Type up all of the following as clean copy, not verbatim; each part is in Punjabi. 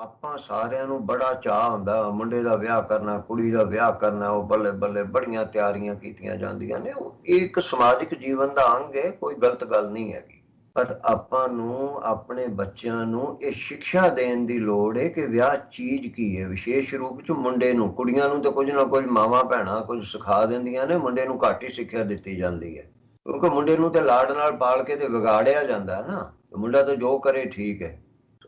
ਆਪਾਂ ਸਾਰਿਆਂ ਨੂੰ ਬੜਾ ਚਾਅ ਹੁੰਦਾ ਮੁੰਡੇ ਦਾ ਵਿਆਹ ਕਰਨਾ, ਕੁੜੀ ਦਾ ਵਿਆਹ ਕਰਨਾ, ਉਹ ਬੱਲੇ ਬੱਲੇ ਬੜੀਆਂ ਤਿਆਰੀਆਂ ਕੀਤੀਆਂ ਜਾਂਦੀਆਂ ਨੇ। ਉਹ ਇੱਕ ਸਮਾਜਿਕ ਜੀਵਨ ਦਾ ਅੰਗ ਹੈ, ਕੋਈ ਗਲਤ ਗੱਲ ਨਹੀਂ ਹੈਗੀ। ਪਰ ਆਪਾਂ ਨੂੰ ਆਪਣੇ ਬੱਚਿਆਂ ਨੂੰ ਇਹ ਸਿੱਖਿਆ ਦੇਣ ਦੀ ਲੋੜ ਹੈ ਕਿ ਵਿਆਹ ਚੀਜ਼ ਕੀ ਹੈ। ਵਿਸ਼ੇਸ਼ ਰੂਪ ਚ ਮੁੰਡੇ ਨੂੰ, ਕੁੜੀਆਂ ਨੂੰ ਤਾਂ ਕੁਝ ਨਾ ਕੁਝ ਮਾਵਾਂ ਭੈਣਾਂ ਕੁਝ ਸਿਖਾ ਦਿੰਦੀਆਂ ਨੇ, ਮੁੰਡੇ ਨੂੰ ਘੱਟ ਹੀ ਸਿੱਖਿਆ ਦਿੱਤੀ ਜਾਂਦੀ ਹੈ। ਕਿਉਂਕਿ ਮੁੰਡੇ ਨੂੰ ਤੇ ਲਾਡ ਨਾਲ ਪਾਲ ਕੇ ਤੇ ਵਿਗਾੜਿਆ ਜਾਂਦਾ ਨਾ, ਮੁੰਡਾ ਤਾਂ ਜੋ ਕਰੇ ਠੀਕ ਹੈ।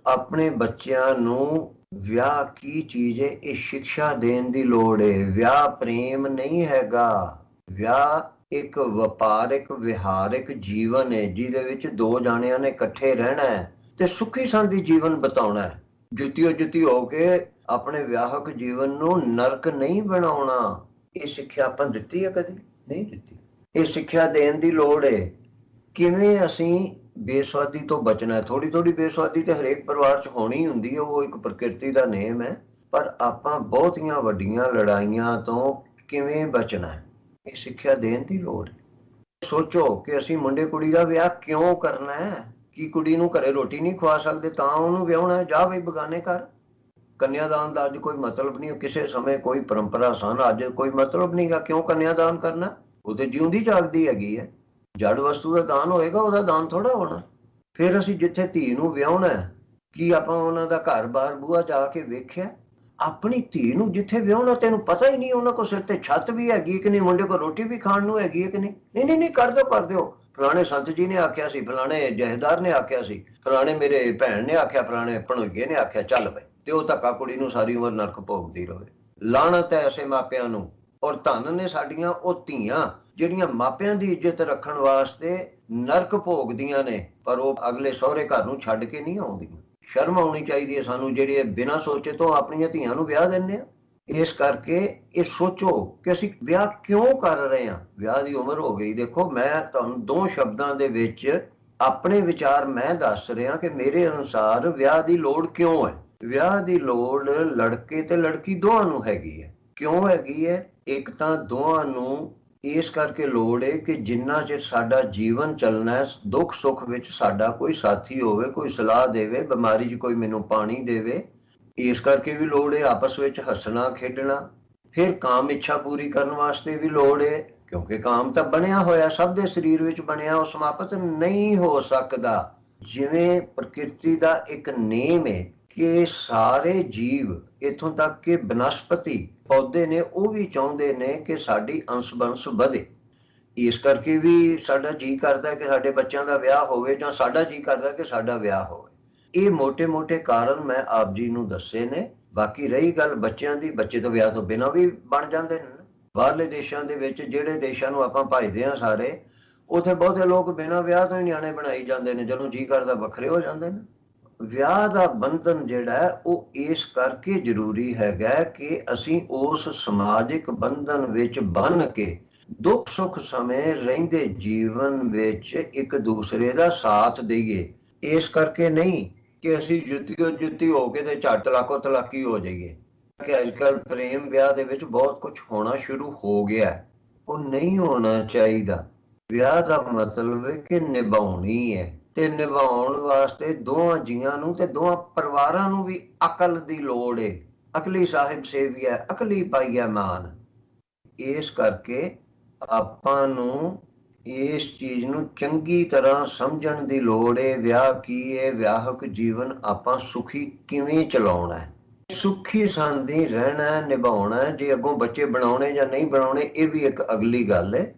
ਆਪਣੇ ਬੱਚਿਆਂ ਨੂੰ ਵਿਆਹ ਕੀ ਚੀਜ਼ ਹੈ ਇਹ ਸਿੱਖਿਆ ਦੇਣ ਦੀ ਲੋੜ ਹੈ। ਵਿਆਹ ਪ੍ਰੇਮ ਨਹੀਂ ਹੈਗਾ। ਵਿਆਹ ਇੱਕ ਵਪਾਰਿਕ ਵਿਹਾਰਿਕ ਜੀਵਨ ਹੈ ਜਿਹਦੇ ਵਿੱਚ ਦੋ ਜਾਣਿਆਂ ਨੇ ਇਕੱਠੇ ਰਹਿਣਾ ਹੈ ਤੇ ਸੁਖੀ ਸਾਂਦੀ ਜੀਵਨ ਬਿਤਾਉਣਾ ਹੈ। ਜੁੱਤੀਓ ਜੁੱਤੀ ਹੋ ਕੇ ਆਪਣੇ ਵਿਆਹਕ ਜੀਵਨ ਨੂੰ ਨਰਕ ਨਹੀਂ ਬਣਾਉਣਾ। ਇਹ ਸਿੱਖਿਆ ਆਪਾਂ ਦਿੱਤੀ ਹੈ? ਕਦੀ ਨਹੀਂ ਦਿੱਤੀ। ਇਹ ਸਿੱਖਿਆ ਦੇਣ ਦੀ ਲੋੜ ਹੈ। ਕਿਵੇਂ ਅਸੀਂ ਬੇਸਵਾਦੀ ਤੋਂ ਬਚਣਾ ਹੈ। ਥੋੜੀ ਥੋੜੀ ਬੇਸਵਾਦੀ ਤੇ ਹਰੇਕ ਪਰਿਵਾਰ 'ਚ ਹੋਣੀ ਹੁੰਦੀ ਹੈ, ਉਹ ਇੱਕ ਪ੍ਰਕਿਰਤੀ ਦਾ ਨੇਮ ਹੈ। ਪਰ ਆਪਾਂ ਬਹੁਤੀਆਂ ਵੱਡੀਆਂ ਲੜਾਈਆਂ ਤੋਂ ਕਿਵੇਂ ਬਚਣਾ ਹੈ, ਇਹ ਸਿੱਖਿਆ ਦੇਣ ਦੀ ਲੋੜ ਹੈ। ਸੋਚੋ ਕਿ ਅਸੀਂ ਮੁੰਡੇ ਕੁੜੀ ਦਾ ਵਿਆਹ ਕਿਉਂ ਕਰਨਾ ਹੈ। ਕੀ ਕੁੜੀ ਨੂੰ ਘਰੇ ਰੋਟੀ ਨਹੀਂ ਖਵਾ ਸਕਦੇ ਤਾਂ ਉਹਨੂੰ ਵਿਆਹਣਾ ਹੈ? ਜਾ ਬਈ ਬਗਾਨੇ ਕਰ। ਕੰਨਿਆਦਾਨ ਦਾ ਅੱਜ ਕੋਈ ਮਤਲਬ ਨਹੀਂ। ਕਿਸੇ ਸਮੇਂ ਕੋਈ ਪਰੰਪਰਾ ਸਨ, ਅੱਜ ਕੋਈ ਮਤਲਬ ਨਹੀਂਗਾ। ਕਿਉਂ ਕੰਨਿਆਦਾਨ ਕਰਨਾ? ਉਹ ਤੇ ਜਿਉਂਦੀ ਜਾਗਦੀ ਹੈਗੀ ਹੈ। ਜੜ ਵਸਤੂ ਦਾ ਦਾਨ ਹੋਏਗਾ, ਉਹਦਾ ਦਾਨ ਥੋੜਾ ਹੋਣਾ। ਫਿਰ ਅਸੀਂ ਜਿੱਥੇ ਧੀ ਨੂੰ ਵਿਆਹਣਾ, ਕੀ ਆਪਾਂ ਉਹਨਾਂ ਦਾ ਘਰ-ਬਾਰ ਬੂਹਾ ਜਾ ਕੇ ਵੇਖਿਆ? ਆਪਣੀ ਧੀ ਨੂੰ ਜਿੱਥੇ ਵਿਆਹਣਾ ਤੈਨੂੰ ਪਤਾ ਹੀ ਨਹੀਂ ਉਹਨਾਂ ਕੋਲ ਸਿਰ ਤੇ ਛੱਤ ਵੀ ਹੈਗੀ ਕਿ ਨਹੀਂ, ਮੁੰਡੇ ਕੋਲ ਰੋਟੀ ਵੀ ਖਾਣ ਨੂੰ ਹੈਗੀ ਹੈ ਕਿ ਨਹੀਂ। ਨਹੀਂ ਨਹੀਂ ਨਹੀਂ, ਕਰ ਦਿਓ। ਫਲਾਣੇ ਸੰਤ ਜੀ ਨੇ ਆਖਿਆ ਸੀ, ਫਲਾਣੇ ਜਹੇਦਾਰ ਨੇ ਆਖਿਆ ਸੀ, ਫਲਾਣੇ ਮੇਰੇ ਭੈਣ ਨੇ ਆਖਿਆ, ਫਲਾਣੇ ਭਣੋਈਏ ਨੇ ਆਖਿਆ, ਚੱਲ ਬਈ। ਤੇ ਉਹ ਧੱਕਾ ਕੁੜੀ ਨੂੰ ਸਾਰੀ ਉਮਰ ਨਰਕ ਭੋਗਦੀ ਰਹੇ। ਲਾਹਨਤ ਹੈ ਐਸੇ ਮਾਪਿਆਂ ਨੂੰ। ਔਰ ਧੰਨ ਨੇ ਸਾਡੀਆਂ ਉਹ ਧੀਆਂ ਜਿਹੜੀਆਂ ਮਾਪਿਆਂ ਦੀ ਇੱਜ਼ਤ ਰੱਖਣ ਵਾਸਤੇ ਨਰਕ ਭੋਗਦੀਆਂ ਨੇ, ਪਰ ਉਹ ਅਗਲੇ ਸਹੁਰੇ ਘਰ ਨੂੰ ਛੱਡ ਕੇ ਨਹੀਂ ਆਉਂਦੀਆਂ। ਸ਼ਰਮ ਆਉਣੀ ਚਾਹੀਦੀ ਹੈ ਸਾਨੂੰ, ਜਿਹੜੇ ਬਿਨਾਂ ਸੋਚੇ ਤੋਂ ਆਪਣੀਆਂ ਧੀਆਂ ਨੂੰ ਵਿਆਹ ਦਿੰਦੇ ਆ। ਇਸ ਕਰਕੇ ਇਹ ਸੋਚੋ ਕਿ ਅਸੀਂ ਵਿਆਹ ਕਿਉਂ ਕਰ ਰਹੇ ਹਾਂ। ਵਿਆਹ ਦੀ ਉਮਰ ਹੋ ਗਈ। ਦੇਖੋ, ਮੈਂ ਤੁਹਾਨੂੰ ਦੋ ਸ਼ਬਦਾਂ ਦੇ ਵਿੱਚ ਆਪਣੇ ਵਿਚਾਰ ਮੈਂ ਦੱਸ ਰਿਹਾ ਕਿ ਮੇਰੇ ਅਨੁਸਾਰ ਵਿਆਹ ਦੀ ਲੋੜ ਕਿਉਂ ਹੈ। ਵਿਆਹ ਦੀ ਲੋੜ ਲੜਕੇ ਤੇ ਲੜਕੀ ਦੋਵਾਂ ਨੂੰ ਹੈਗੀ ਹੈ। ਕਿਉਂ ਹੈਗੀ ਹੈ? ਇੱਕ ਤਾਂ ਦੋਵਾਂ ਨੂੰ ਇਸ ਕਰਕੇ ਲੋੜ ਹੈ ਕਿ ਜਿੰਨਾ ਚਿਰ ਸਾਡਾ ਜੀਵਨ ਚੱਲਣਾ ਹੈ, ਦੁੱਖ ਸੁੱਖ ਵਿੱਚ ਸਾਡਾ ਕੋਈ ਸਾਥੀ ਹੋਵੇ, ਕੋਈ ਸਲਾਹ ਦੇਵੇ, ਬਿਮਾਰੀ 'ਚ ਕੋਈ ਮੈਨੂੰ ਪਾਣੀ ਦੇਵੇ। ਇਸ ਕਰਕੇ ਵੀ ਲੋੜ ਹੈ ਆਪਸ ਵਿੱਚ ਹੱਸਣਾ ਖੇਡਣਾ। ਫਿਰ ਕਾਮ ਇੱਛਾ ਪੂਰੀ ਕਰਨ ਵਾਸਤੇ ਵੀ ਲੋੜ ਹੈ, ਕਿਉਂਕਿ ਕਾਮ ਤਾਂ ਬਣਿਆ ਹੋਇਆ, ਸਭ ਦੇ ਸਰੀਰ ਵਿੱਚ ਬਣਿਆ, ਉਹ ਸਮਾਪਤ ਨਹੀਂ ਹੋ ਸਕਦਾ। ਜਿਵੇਂ ਪ੍ਰਕਿਰਤੀ ਦਾ ਇੱਕ ਨੇਮ ਹੈ ਕਿ ਸਾਰੇ ਜੀਵ, ਇੱਥੋਂ ਤੱਕ ਕਿ ਬਨਸਪਤੀ ਪੌਦੇ ਨੇ, ਉਹ ਵੀ ਚਾਹੁੰਦੇ ਨੇ ਕਿ ਸਾਡੀ ਅੰਸ਼ ਬੰਸ਼ ਵਧੇ। ਇਸ ਕਰਕੇ ਵੀ ਸਾਡਾ ਜੀ ਕਰਦਾ ਕਿ ਸਾਡੇ ਬੱਚਿਆਂ ਦਾ ਵਿਆਹ ਹੋਵੇ, ਜਾਂ ਸਾਡਾ ਜੀ ਕਰਦਾ ਕਿ ਸਾਡਾ ਵਿਆਹ ਹੋਵੇ। ਇਹ ਮੋٹے-ਮੋٹے ਕਾਰਨ ਮੈਂ ਆਪ ਜੀ ਨੂੰ ਦੱਸੇ ਨੇ। ਬਾਕੀ ਰਹੀ ਗੱਲ ਬੱਚਿਆਂ ਦੀ, ਬੱਚੇ ਤੋਂ ਵਿਆਹ ਤੋਂ ਬਿਨਾਂ ਵੀ ਬਣ ਜਾਂਦੇ ਨੇ। ਬਾਹਰਲੇ ਦੇਸ਼ਾਂ ਦੇ ਵਿੱਚ, ਜਿਹੜੇ ਦੇਸ਼ਾਂ ਨੂੰ ਆਪਾਂ ਭਜਦੇ ਹਾਂ ਸਾਰੇ, ਉੱਥੇ ਬਹੁਤੇ ਲੋਕ ਬਿਨਾਂ ਵਿਆਹ ਤੋਂ ਹੀ ਨਿਆਣੇ ਬਣਾਈ ਜਾਂਦੇ ਨੇ, ਜਦੋਂ ਜੀ ਕਰਦਾ ਵੱਖਰੇ ਹੋ ਜਾਂਦੇ ਨੇ। ਵਿਆਹ ਦਾ ਬੰਧਨ ਜਿਹੜਾ ਹੈ ਉਹ ਇਸ ਕਰਕੇ ਜ਼ਰੂਰੀ ਹੈਗਾ ਕਿ ਅਸੀਂ ਉਸ ਸਮਾਜਿਕ ਬੰਧਨ ਵਿੱਚ ਬੰਨ ਕੇ ਦੁੱਖ ਸੁੱਖ ਸਮੇਂ ਰਹਿੰਦੇ ਜੀਵਨ ਵਿੱਚ ਇੱਕ ਦੂਸਰੇ ਦਾ ਸਾਥ ਦੇਈਏ। ਇਸ ਕਰਕੇ ਨਹੀਂ ਕਿ ਅਸੀਂ ਜੁੱਤੀਓ ਜੁੱਤੀ ਹੋ ਕੇ ਤੇ ਝੱਟ ਤਲਾਕੋ ਤਲਾਕੀ ਹੋ ਜਾਈਏ। ਕਿ ਅੱਜ ਕੱਲ੍ਹ ਪ੍ਰੇਮ ਵਿਆਹ ਦੇ ਵਿੱਚ ਬਹੁਤ ਕੁਝ ਹੋਣਾ ਸ਼ੁਰੂ ਹੋ ਗਿਆ, ਉਹ ਨਹੀਂ ਹੋਣਾ ਚਾਹੀਦਾ। ਵਿਆਹ ਦਾ ਮਤਲਬ ਹੈ ਕਿ ਨਿਭਾਉਣੀ ਹੈ, ਤੇ ਨਿਭਾਉਣ ਵਾਸਤੇ ਦੋਹਾਂ ਜੀਆਂ ਨੂੰ ਤੇ ਦੋਹਾਂ ਪਰਿਵਾਰਾਂ ਨੂੰ ਵੀ ਅਕਲ ਦੀ ਲੋੜ ਹੈ। ਅਕਲੀ ਸਾਹਿਬ ਸੇਵੀਆ ਅਕਲੀ ਪਾਈਆ ਮਾਨ। ਇਸ ਕਰਕੇ ਆਪਾਂ ਨੂੰ ਇਸ ਚੀਜ਼ ਨੂੰ ਚੰਗੀ ਤਰ੍ਹਾਂ ਸਮਝਣ ਦੀ ਲੋੜ ਹੈ। ਵਿਆਹ ਕੀ ਹੈ, ਵਿਆਹਕ ਜੀਵਨ ਆਪਾਂ ਸੁਖੀ ਕਿਵੇਂ ਚਲਾਉਣਾ ਹੈ, ਸੁਖੀ ਸਾਂਦੀ ਰਹਿਣਾ, ਨਿਭਾਉਣਾ। ਜੇ ਅੱਗੋਂ ਬੱਚੇ ਬਣਾਉਣੇ ਜਾਂ ਨਹੀਂ ਬਣਾਉਣੇ, ਇਹ ਵੀ ਇੱਕ ਅਗਲੀ ਗੱਲ ਹੈ।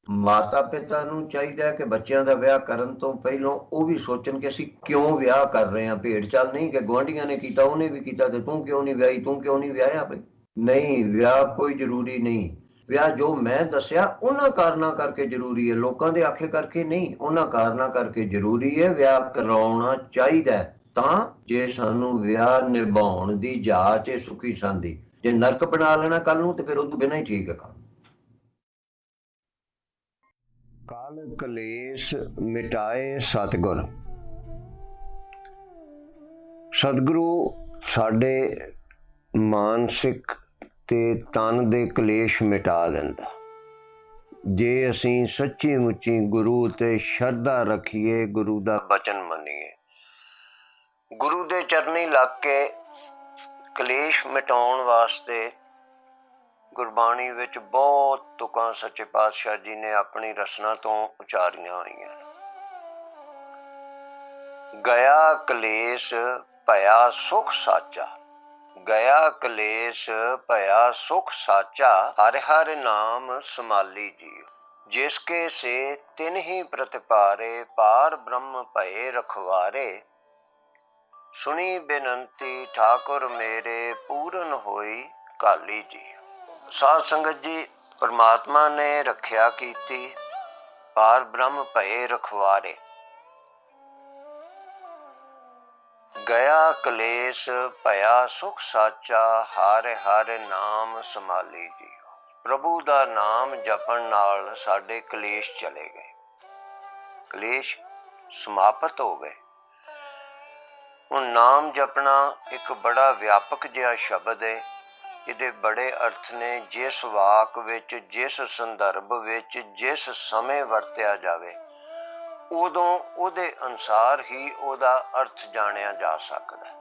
ਮਾਤਾ ਪਿਤਾ ਨੂੰ ਚਾਹੀਦਾ ਕਿ ਬੱਚਿਆਂ ਦਾ ਵਿਆਹ ਕਰਨ ਤੋਂ ਪਹਿਲਾਂ ਉਹ ਵੀ ਸੋਚਣ ਕਿ ਅਸੀਂ ਕਿਉਂ ਵਿਆਹ ਕਰ ਰਹੇ ਹਾਂ। ਭੇਡ ਚਾਲ ਨਹੀਂ ਕਿ ਗੁਆਂਢੀਆਂ ਨੇ ਕੀਤਾ ਉਹਨੇ ਵੀ ਕੀਤਾ ਤੇ ਤੂੰ ਕਿਉਂ ਨਹੀਂ ਵਿਆਹੀ, ਤੂੰ ਕਿਉਂ ਨਹੀਂ ਵਿਆਹਿਆ ਬਈ। ਨਹੀਂ, ਵਿਆਹ ਕੋਈ ਜ਼ਰੂਰੀ ਨਹੀਂ। ਵਿਆਹ ਜੋ ਮੈਂ ਦੱਸਿਆ ਉਹਨਾਂ ਕਾਰਨਾਂ ਕਰਕੇ ਜ਼ਰੂਰੀ ਹੈ, ਲੋਕਾਂ ਦੇ ਆਖੇ ਕਰਕੇ ਨਹੀਂ, ਉਹਨਾਂ ਕਾਰਨਾਂ ਕਰਕੇ ਜ਼ਰੂਰੀ ਹੈ। ਵਿਆਹ ਕਰਾਉਣਾ ਚਾਹੀਦਾ ਤਾਂ ਜੇ ਸਾਨੂੰ ਵਿਆਹ ਨਿਭਾਉਣ ਦੀ ਜਾਚ ਹੈ ਸੁਖੀ ਸਾਂਦੀ। ਜੇ ਨਰਕ ਬਣਾ ਲੈਣਾ ਕੱਲ ਨੂੰ ਤੇ ਫਿਰ ਉਹ ਤੋਂ ਬਿਨਾਂ ਹੀ ਠੀਕ ਹੈ ਕੰਮ। ਕਾਲ ਕਲੇਸ਼ ਮਿਟਾਏ ਸਤਿਗੁਰ। ਸਤਿਗੁਰੂ ਸਾਡੇ ਮਾਨਸਿਕ ਤੇ ਤਨ ਦੇ ਕਲੇਸ਼ ਮਿਟਾ ਦਿੰਦਾ ਜੇ ਅਸੀਂ ਸੱਚੀ ਮੁੱਚੀ ਗੁਰੂ ਤੇ ਸ਼ਰਧਾ ਰੱਖੀਏ, ਗੁਰੂ ਦਾ ਬਚਨ ਮੰਨੀਏ। ਗੁਰੂ ਦੇ ਚਰਨੀ ਲੱਗ ਕੇ ਕਲੇਸ਼ ਮਿਟਾਉਣ ਵਾਸਤੇ ਗੁਰਬਾਣੀ ਵਿੱਚ ਬਹੁਤ ਤੁਕਾਂ ਸੱਚੇ ਪਾਤਸ਼ਾਹ ਜੀ ਨੇ ਆਪਣੀ ਰਸਨਾ ਤੋਂ ਉਚਾਰੀਆਂ ਹੋਈਆਂ। ਗਿਆ ਕਲੇਸ਼ ਭਇਆ ਸੁਖ ਸਾਚਾ, ਗਿਆ ਕਲੇਸ਼ ਭਇਆ ਸੁਖ ਸਾਚਾ, ਹਰਿ ਹਰਿ ਨਾਮ ਸਮਾਲੀ ਜੀਓ। ਜਿਸ ਕੇ ਸੇ ਤਿਨ ਹੀ ਪ੍ਰਤਿਪਾਰੇ, ਪਾਰ ਬ੍ਰਹਮ ਭਏ ਰਖਵਾਰੇ। ਸੁਣੀ ਬੇਨੰਤੀ ਠਾकुर ਮੇਰੇ, ਪੂਰਨ ਹੋਈ ਕਾਲੀ ਜੀ। ਸਾਧ ਸੰਗਤ ਜੀ, ਪਰਮਾਤਮਾ ਨੇ ਰੱਖਿਆ ਕੀਤੀ, ਪਾਰ ਬ੍ਰਹਮ ਭਏ ਰਖਵਾਰੇ। ਗਿਆ ਕਲੇਸ਼ ਭਇਆ ਸੁਖ ਸਾਚਾ, ਹਰਿ ਹਰਿ ਨਾਮ ਸਮਾਲੀ ਜੀ। ਪ੍ਰਭੂ ਦਾ ਨਾਮ ਜਪਣ ਨਾਲ ਸਾਡੇ ਕਲੇਸ਼ ਚਲੇ ਗਏ, ਕਲੇਸ਼ ਸਮਾਪਤ ਹੋ ਗਏ। ਹੁਣ ਨਾਮ ਜਪਣਾ ਇੱਕ ਬੜਾ ਵਿਆਪਕ ਜਿਹਾ ਸ਼ਬਦ ਹੈ। ਇਹਦੇ ਬੜੇ ਅਰਥ ਨੇ। ਜਿਸ ਵਾਕ ਵਿੱਚ, ਜਿਸ ਸੰਦਰਭ ਵਿੱਚ, ਜਿਸ ਸਮੇਂ ਵਰਤਿਆ ਜਾਵੇ, ਉਦੋਂ ਉਹਦੇ ਅਨੁਸਾਰ ਹੀ ਉਹਦਾ ਅਰਥ ਜਾਣਿਆ ਜਾ ਸਕਦਾ।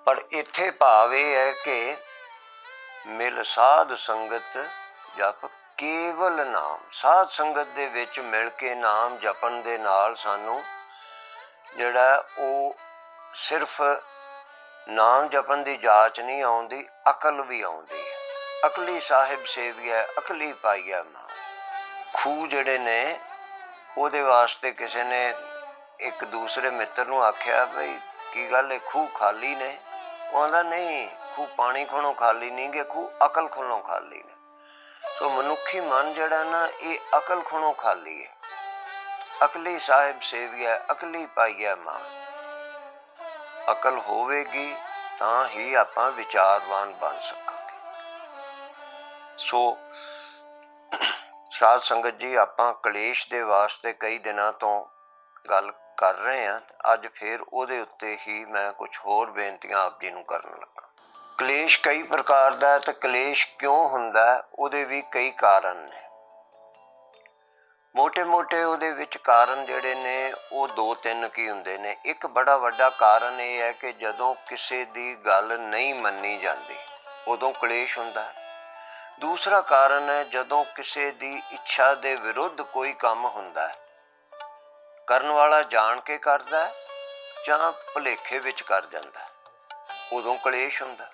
ਪਰ ਇੱਥੇ ਭਾਵ ਇਹ ਹੈ ਕਿ ਮਿਲ ਸਾਧ ਸੰਗਤ ਜਪ ਕੇਵਲ ਨਾਮ। ਸਾਧ ਸੰਗਤ ਦੇ ਵਿੱਚ ਮਿਲ ਕੇ ਨਾਮ ਜਪਣ ਦੇ ਨਾਲ ਸਾਨੂੰ ਜਿਹੜਾ ਉਹ ਸਿਰਫ ਨਾਮ ਜਪਣ ਦੀ ਜਾਚ ਨਹੀਂ ਆਉਂਦੀ, ਅਕਲ ਵੀ ਆਉਂਦੀ ਹੈ। ਅਕਲੀ ਸਾਹਿਬ ਸੇਵੀਐ, ਅਕਲੀ ਪਾਈਐ ਮਾਂ। ਖੂਹ ਜਿਹੜੇ ਨੇ ਉਹਦੇ ਵਾਸਤੇ ਕਿਸੇ ਨੇ ਇੱਕ ਦੂਸਰੇ ਮਿੱਤਰ ਨੂੰ ਆਖਿਆ, ਬਈ ਕੀ ਗੱਲ ਹੈ, ਖੂਹ ਖਾਲੀ ਨੇ? ਉਹ ਆਂਦਾ ਨਹੀਂ, ਖੂਹ ਪਾਣੀ ਖੁਣੋਂ ਖਾਲੀ ਨਹੀਂ ਗੇ, ਖੂਹ ਅਕਲ ਖੁਣੋਂ ਖਾਲੀ ਨੇ। ਸੋ ਮਨੁੱਖੀ ਮਨ ਜਿਹੜਾ ਨਾ, ਇਹ ਅਕਲ ਖੁਣੋਂ ਖਾਲੀ ਹੈ। ਅਕਲੀ ਸਾਹਿਬ ਸੇਵੀਐ, ਅਕਲੀ ਪਾਈਐ ਮਾਂ। ਅਕਲ ਹੋਵੇਗੀ ਤਾਂ ਹੀ ਆਪਾਂ ਵਿਚਾਰਵਾਨ ਬਣ ਸਕਾਂਗੇ। ਸੋ ਸਾਧ ਸੰਗਤ ਜੀ, ਆਪਾਂ ਕਲੇਸ਼ ਦੇ ਵਾਸਤੇ ਕਈ ਦਿਨਾਂ ਤੋਂ ਗੱਲ ਕਰ ਰਹੇ ਹਾਂ। ਅੱਜ ਫਿਰ ਉਹਦੇ ਉੱਤੇ ਹੀ ਮੈਂ ਕੁਝ ਹੋਰ ਬੇਨਤੀਆਂ ਆਪ ਜੀ ਨੂੰ ਕਰਨ ਲੱਗਾ। ਕਲੇਸ਼ ਕਈ ਪ੍ਰਕਾਰ ਦਾ ਹੈ, ਤੇ ਕਲੇਸ਼ ਕਿਉਂ ਹੁੰਦਾ, ਉਹਦੇ ਵੀ ਕਈ ਕਾਰਨ ਨੇ। ਮੋਟੇ ਮੋਟੇ ਉਹਦੇ ਵਿੱਚ ਕਾਰਨ ਜਿਹੜੇ ਨੇ ਉਹ ਦੋ ਤਿੰਨ ਕੀ ਹੁੰਦੇ ਨੇ। ਇੱਕ ਬੜਾ ਵੱਡਾ ਕਾਰਨ ਇਹ ਹੈ ਕਿ ਜਦੋਂ ਕਿਸੇ ਦੀ ਗੱਲ ਨਹੀਂ ਮੰਨੀ ਜਾਂਦੀ, ਉਦੋਂ ਕਲੇਸ਼ ਹੁੰਦਾ। ਦੂਸਰਾ ਕਾਰਨ ਹੈ ਜਦੋਂ ਕਿਸੇ ਦੀ ਇੱਛਾ ਦੇ ਵਿਰੁੱਧ ਕੋਈ ਕੰਮ ਹੁੰਦਾ ਹੈ, ਕਰਨ ਵਾਲਾ ਜਾਣ ਕੇ ਕਰਦਾ ਜਾਂ ਭੁਲੇਖੇ ਵਿੱਚ ਕਰ ਜਾਂਦਾ, ਉਦੋਂ ਕਲੇਸ਼ ਹੁੰਦਾ।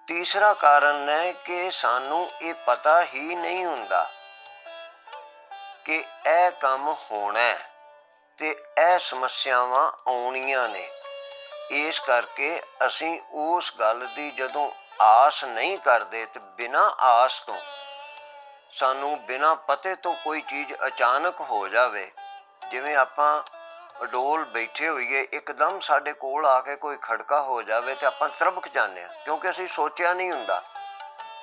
ਤੀਸਰਾ ਕਾਰਨ ਹੈ ਕਿ ਸਾਨੂੰ ਇਹ ਪਤਾ ਹੀ ਨਹੀਂ ਹੁੰਦਾ ਕਿ ਇਹ ਕੰਮ ਹੋਣਾ ਤੇ ਇਹ ਸਮੱਸਿਆਵਾਂ ਆਉਣੀਆਂ ਨੇ। ਇਸ ਕਰਕੇ ਅਸੀਂ ਉਸ ਗੱਲ ਦੀ ਜਦੋਂ ਆਸ ਨਹੀਂ ਕਰਦੇ, ਤੇ ਬਿਨਾਂ ਆਸ ਤੋਂ ਸਾਨੂੰ ਬਿਨਾਂ ਪਤੇ ਤੋਂ ਕੋਈ ਚੀਜ਼ ਅਚਾਨਕ ਹੋ ਜਾਵੇ, ਜਿਵੇਂ ਆਪਾਂ ਅਡੋਲ ਬੈਠੇ ਹੋਈਏ, ਇੱਕਦਮ ਸਾਡੇ ਕੋਲ ਆ ਕੇ ਕੋਈ ਖੜਕਾ ਹੋ ਜਾਵੇ ਤੇ ਆਪਾਂ ਤਰਬਕ ਜਾਂਦੇ ਹਾਂ, ਕਿਉਂਕਿ ਅਸੀਂ ਸੋਚਿਆ ਨਹੀਂ ਹੁੰਦਾ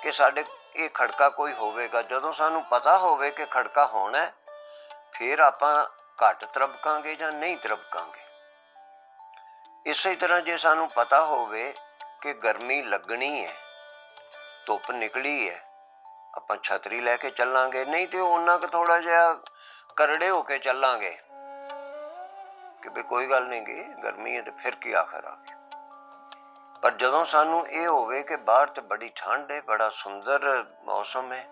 ਕਿ ਸਾਡੇ ਇਹ ਖੜਕਾ ਕੋਈ ਹੋਵੇਗਾ। ਜਦੋਂ ਸਾਨੂੰ ਪਤਾ ਹੋਵੇ ਕਿ ਖੜਕਾ ਹੋਣਾ, ਫਿਰ ਆਪਾਂ ਘੱਟ ਤਰਬਕਾਂਗੇ ਜਾਂ ਨਹੀਂ ਤਰਬਕਾਂਗੇ। ਇਸੇ ਤਰ੍ਹਾਂ ਜੇ ਸਾਨੂੰ ਪਤਾ ਹੋਵੇ ਕਿ ਗਰਮੀ ਲੱਗਣੀ ਹੈ, ਧੁੱਪ ਨਿਕਲੀ ਹੈ, ਆਪਾਂ ਛਤਰੀ ਲੈ ਕੇ ਚੱਲਾਂਗੇ, ਨਹੀਂ ਤੇ ਉਹਨਾਂ ਕੁ ਥੋੜਾ ਜਿਹਾ ਕਰੜੇ ਹੋ ਕੇ ਚੱਲਾਂਗੇ ਕਿ ਵੀ ਕੋਈ ਗੱਲ ਨਹੀਂ ਗੀ, ਗਰਮੀ ਹੈ ਤੇ ਫਿਰ ਕੀ ਆਖਰ ਆ ਗਿਆ। ਪਰ ਜਦੋਂ ਸਾਨੂੰ ਇਹ ਹੋਵੇ ਕਿ ਬਾਹਰ ਤੇ ਬੜੀ ਠੰਡ ਹੈ, ਬੜਾ ਸੁੰਦਰ ਮੌਸਮ ਹੈ,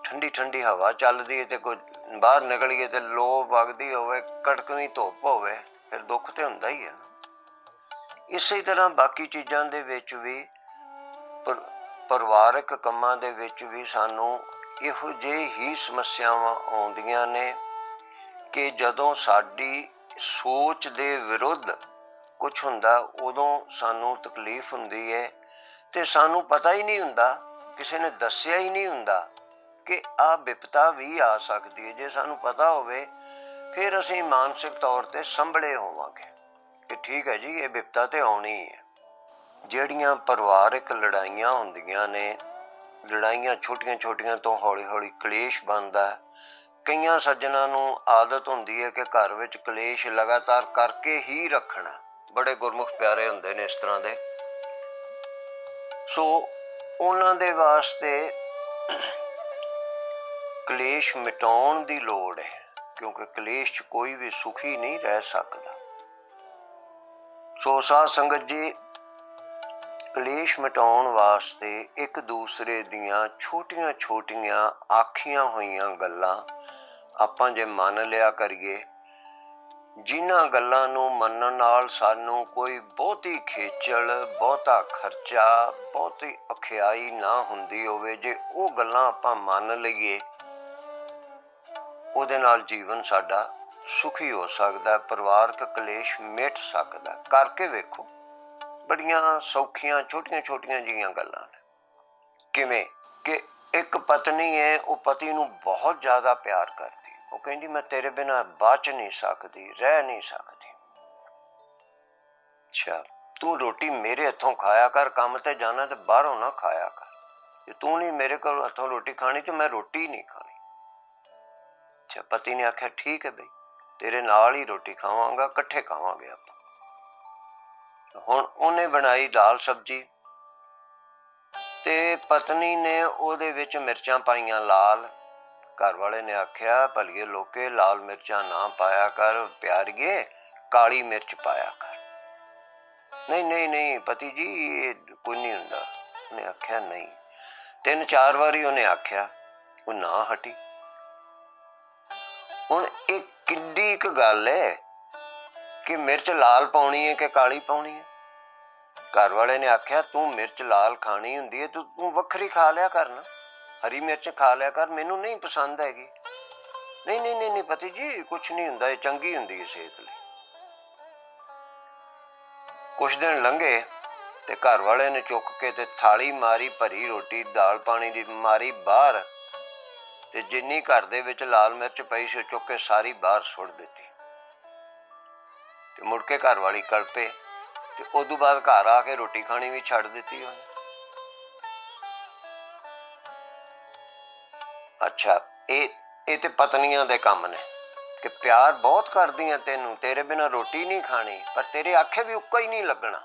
ਠੰਡੀ ਠੰਡੀ ਹਵਾ ਚੱਲਦੀ ਹੈ, ਤੇ ਕੋਈ ਬਾਹਰ ਨਿਕਲੀਏ ਤੇ ਲੋ ਵਗਦੀ ਹੋਵੇ, ਕੜਕਵੀਂ ਧੁੱਪ ਹੋਵੇ, ਫਿਰ ਦੁੱਖ ਤੇ ਹੁੰਦਾ ਹੀ ਹੈ। ਇਸੇ ਤਰ੍ਹਾਂ ਬਾਕੀ ਚੀਜ਼ਾਂ ਦੇ ਵਿੱਚ ਵੀ, ਪਰਿਵਾਰਕ ਕੰਮਾਂ ਦੇ ਵਿੱਚ ਵੀ ਸਾਨੂੰ ਇਹੋ ਜਿਹੇ ਹੀ ਸਮੱਸਿਆਵਾਂ ਆਉਂਦੀਆਂ ਨੇ ਕਿ ਜਦੋਂ ਸਾਡੀ ਸੋਚ ਦੇ ਵਿਰੁੱਧ ਕੁਛ ਹੁੰਦਾ, ਉਦੋਂ ਸਾਨੂੰ ਤਕਲੀਫ ਹੁੰਦੀ ਹੈ। ਤੇ ਸਾਨੂੰ ਪਤਾ ਹੀ ਨਹੀਂ ਹੁੰਦਾ, ਕਿਸੇ ਨੇ ਦੱਸਿਆ ਹੀ ਨਹੀਂ ਹੁੰਦਾ ਕਿ ਆਹ ਵਿਪਤਾ ਵੀ ਆ ਸਕਦੀ ਹੈ। ਜੇ ਸਾਨੂੰ ਪਤਾ ਹੋਵੇ, ਫਿਰ ਅਸੀਂ ਮਾਨਸਿਕ ਤੌਰ ਤੇ ਸੰਭਲੇ ਹੋਵਾਂਗੇ ਕਿ ਠੀਕ ਹੈ ਜੀ, ਇਹ ਵਿਪਤਾ ਤੇ ਆਉਣੀ ਹੈ। ਜਿਹੜੀਆਂ ਪਰਿਵਾਰਕ ਲੜਾਈਆਂ ਹੁੰਦੀਆਂ ਨੇ, ਲੜਾਈਆਂ ਛੋਟੀਆਂ ਛੋਟੀਆਂ ਤੋਂ ਹੌਲੀ ਹੌਲੀ ਕਲੇਸ਼ ਬਣਦਾ। ਕਈਆਂ ਸੱਜਣਾਂ ਨੂੰ ਆਦਤ ਹੁੰਦੀ ਹੈ ਕਿ ਘਰ ਵਿੱਚ ਕਲੇਸ਼ ਲਗਾਤਾਰ ਕਰਕੇ ਹੀ ਰੱਖਣਾ। ਬੜੇ ਗੁਰਮੁਖ ਪਿਆਰੇ ਹੁੰਦੇ ਨੇ ਇਸ ਤਰ੍ਹਾਂ ਦੇ। ਸੋ ਉਹਨਾਂ ਦੇ ਵਾਸਤੇ ਕਲੇਸ਼ ਮਿਟਾਉਣ ਦੀ ਲੋੜ ਹੈ। क्योंकि कलेश च कोई भी सुखी नहीं रह सकता। सो साध संगत जी, कलेश मिटाउण वास्ते एक दूसरे दियां छोटियां छोटियां आखियां होईयां गल्लां आपां जे मन लिया करिए, जिन्हां गल्लां नूं मनण नाल सानूं कोई बहुती खेचल, बहुता खर्चा, बहुती अखियाई ना हुंदी होवे, जे ਉਹ ਗੱਲਾਂ ਆਪਾਂ ਮੰਨ ਲਈਏ ਉਹਦੇ ਨਾਲ ਜੀਵਨ ਸਾਡਾ ਸੁਖੀ ਹੋ ਸਕਦਾ, ਪਰਿਵਾਰਕ ਕਲੇਸ਼ ਮਿਟ ਸਕਦਾ। ਕਰਕੇ ਵੇਖੋ, ਬੜੀਆਂ ਸੌਖੀਆਂ ਛੋਟੀਆਂ ਛੋਟੀਆਂ ਜਿਹੀਆਂ ਗੱਲਾਂ ਨੇ। ਕਿਵੇਂ ਕਿ ਇੱਕ ਪਤਨੀ ਹੈ, ਉਹ ਪਤੀ ਨੂੰ ਬਹੁਤ ਜ਼ਿਆਦਾ ਪਿਆਰ ਕਰਦੀ, ਉਹ ਕਹਿੰਦੀ ਮੈਂ ਤੇਰੇ ਬਿਨਾਂ ਬਚ ਨਹੀਂ ਸਕਦੀ, ਰਹਿ ਨਹੀਂ ਸਕਦੀ। ਅੱਛਾ, ਤੂੰ ਰੋਟੀ ਮੇਰੇ ਹੱਥੋਂ ਖਾਇਆ ਕਰ, ਕੰਮ ਤੇ ਜਾਣਾ ਤੇ ਬਾਹਰੋਂ ਨਾ ਖਾਇਆ ਕਰ, ਜੇ ਤੂੰ ਨਹੀਂ ਮੇਰੇ ਕੋਲ ਹੱਥੋਂ ਰੋਟੀ ਖਾਣੀ ਤੇ ਮੈਂ ਰੋਟੀ ਨਹੀਂ ਖਾਣੀ। ਅੱਛਾ, ਪਤੀ ਨੇ ਆਖਿਆ ਠੀਕ ਹੈ ਬਈ, ਤੇਰੇ ਨਾਲ ਹੀ ਰੋਟੀ ਖਾਵਾਂਗਾ, ਇਕੱਠੇ ਖਾਵਾਂਗੇ ਆਪਾਂ। ਹੁਣ ਉਹਨੇ ਬਣਾਈ ਦਾਲ ਸਬਜ਼ੀ ਤੇ ਪਤਨੀ ਨੇ ਉਹਦੇ ਵਿੱਚ ਮਿਰਚਾਂ ਪਾਈਆਂ ਲਾਲ। ਘਰ ਵਾਲੇ ਨੇ ਆਖਿਆ ਭਲੀਏ ਲੋਕੇ, ਲਾਲ ਮਿਰਚਾਂ ਨਾ ਪਾਇਆ ਕਰ ਪਿਆਰੀਏ, ਕਾਲੀ ਮਿਰਚ ਪਾਇਆ ਕਰ। ਨਹੀਂ ਨਹੀਂ ਨਹੀਂ ਪਤੀ ਜੀ, ਇਹ ਕੋਈ ਨਹੀਂ ਹੁੰਦਾ। ਉਹਨੇ ਆਖਿਆ ਨਹੀਂ। 3-4 ਵਾਰੀ ਉਹਨੇ ਆਖਿਆ, ਉਹ ਨਾ ਹਟੀ। ਹੁਣ ਇਹ ਕਿੱਡੀ ਇੱਕ ਗੱਲ ਹੈ ਕਿ ਮਿਰਚ ਲਾਲ ਪਾਉਣੀ ਹੈ ਕਿ ਕਾਲੀ ਪਾਉਣੀ ਹੈ। ਘਰ ਵਾਲੇ ਨੇ ਆਖਿਆ ਤੂੰ ਮਿਰਚ ਲਾਲ ਖਾਣੀ ਹੁੰਦੀ ਹੈ ਤੂੰ ਵੱਖਰੀ ਖਾ ਲਿਆ ਕਰ ਨਾ, ਹਰੀ ਮਿਰਚ ਖਾ ਲਿਆ ਕਰ, ਮੈਨੂੰ ਨਹੀਂ ਪਸੰਦ ਹੈਗੀ। ਨਹੀਂ ਨਹੀਂ ਨਹੀਂ ਨਹੀਂ ਪਤੀ ਜੀ, ਕੁਛ ਨਹੀਂ ਹੁੰਦਾ, ਇਹ ਚੰਗੀ ਹੁੰਦੀ ਹੈ ਸਿਹਤ ਲਈ। ਕੁਛ ਦਿਨ ਲੰਘੇ ਤੇ ਘਰ ਵਾਲੇ ਨੇ ਚੁੱਕ ਕੇ ਤੇ ਥਾਲੀ ਮਾਰੀ, ਭਰੀ ਰੋਟੀ ਦਾਲ ਪਾਣੀ ਦੀ ਮਾਰੀ ਬਾਹਰ, ਤੇ ਜਿੰਨੀ ਘਰ ਦੇ ਵਿੱਚ ਲਾਲ ਮਿਰਚ ਪਈ ਸੀ ਚੁੱਕ ਕੇ ਸਾਰੀ ਬਾਹਰ ਸੁੱਟ ਦਿੱਤੀ। ਤੇ ਮੁੜ ਕੇ ਘਰ ਵਾਲੀ ਕਲਪੇ ਤੇ ਉਦੋਂ ਬਾਅਦ ਘਰ ਆ ਕੇ ਰੋਟੀ ਖਾਣੀ ਵੀ ਛੱਡ ਦਿੱਤੀ ਉਹਨੇ। ਅੱਛਾ, ਇਹ ਤੇ ਪਤਨੀਆਂ ਦੇ ਕੰਮ ਨੇ ਕਿ ਪਿਆਰ ਬਹੁਤ ਕਰਦੀਆਂ ਤੈਨੂੰ, ਤੇਰੇ ਬਿਨਾਂ ਰੋਟੀ ਨਹੀਂ ਖਾਣੀ, ਪਰ ਤੇਰੇ ਆਖੇ ਵੀ ਉੱਕਾ ਹੀ ਨਹੀਂ ਲੱਗਣਾ।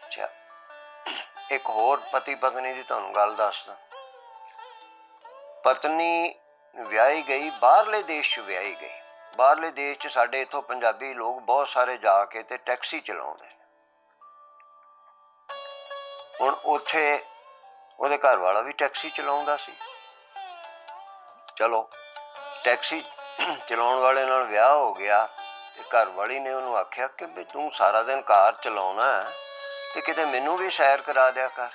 ਅੱਛਾ, ਇੱਕ ਹੋਰ ਪਤੀ ਪਤਨੀ ਦੀ ਤੁਹਾਨੂੰ ਗੱਲ ਦੱਸਦਾ। ਪਤਨੀ ਵਿਆਹੀ ਗਈ, ਬਾਹਰਲੇ ਦੇਸ਼ 'ਚ ਵਿਆਹੀ ਗਈ। ਬਾਹਰਲੇ ਦੇਸ਼ 'ਚ ਸਾਡੇ ਇੱਥੋਂ ਪੰਜਾਬੀ ਲੋਕ ਬਹੁਤ ਸਾਰੇ ਜਾ ਕੇ ਤੇ ਟੈਕਸੀ ਚਲਾਉਂਦੇ। ਹੁਣ ਉੱਥੇ ਉਹਦੇ ਘਰ ਵਾਲਾ ਵੀ ਟੈਕਸੀ ਚਲਾਉਂਦਾ ਸੀ। ਚਲੋ, ਟੈਕਸੀ ਚਲਾਉਣ ਵਾਲੇ ਨਾਲ ਵਿਆਹ ਹੋ ਗਿਆ ਤੇ ਘਰ ਵਾਲੀ ਨੇ ਉਹਨੂੰ ਆਖਿਆ ਕਿ ਵੀ ਤੂੰ ਸਾਰਾ ਦਿਨ ਕਾਰ ਚਲਾਉਣਾ ਤੇ ਕਿਤੇ ਮੈਨੂੰ ਵੀ ਸੈਰ ਕਰਾ ਦਿਆ ਕਰ।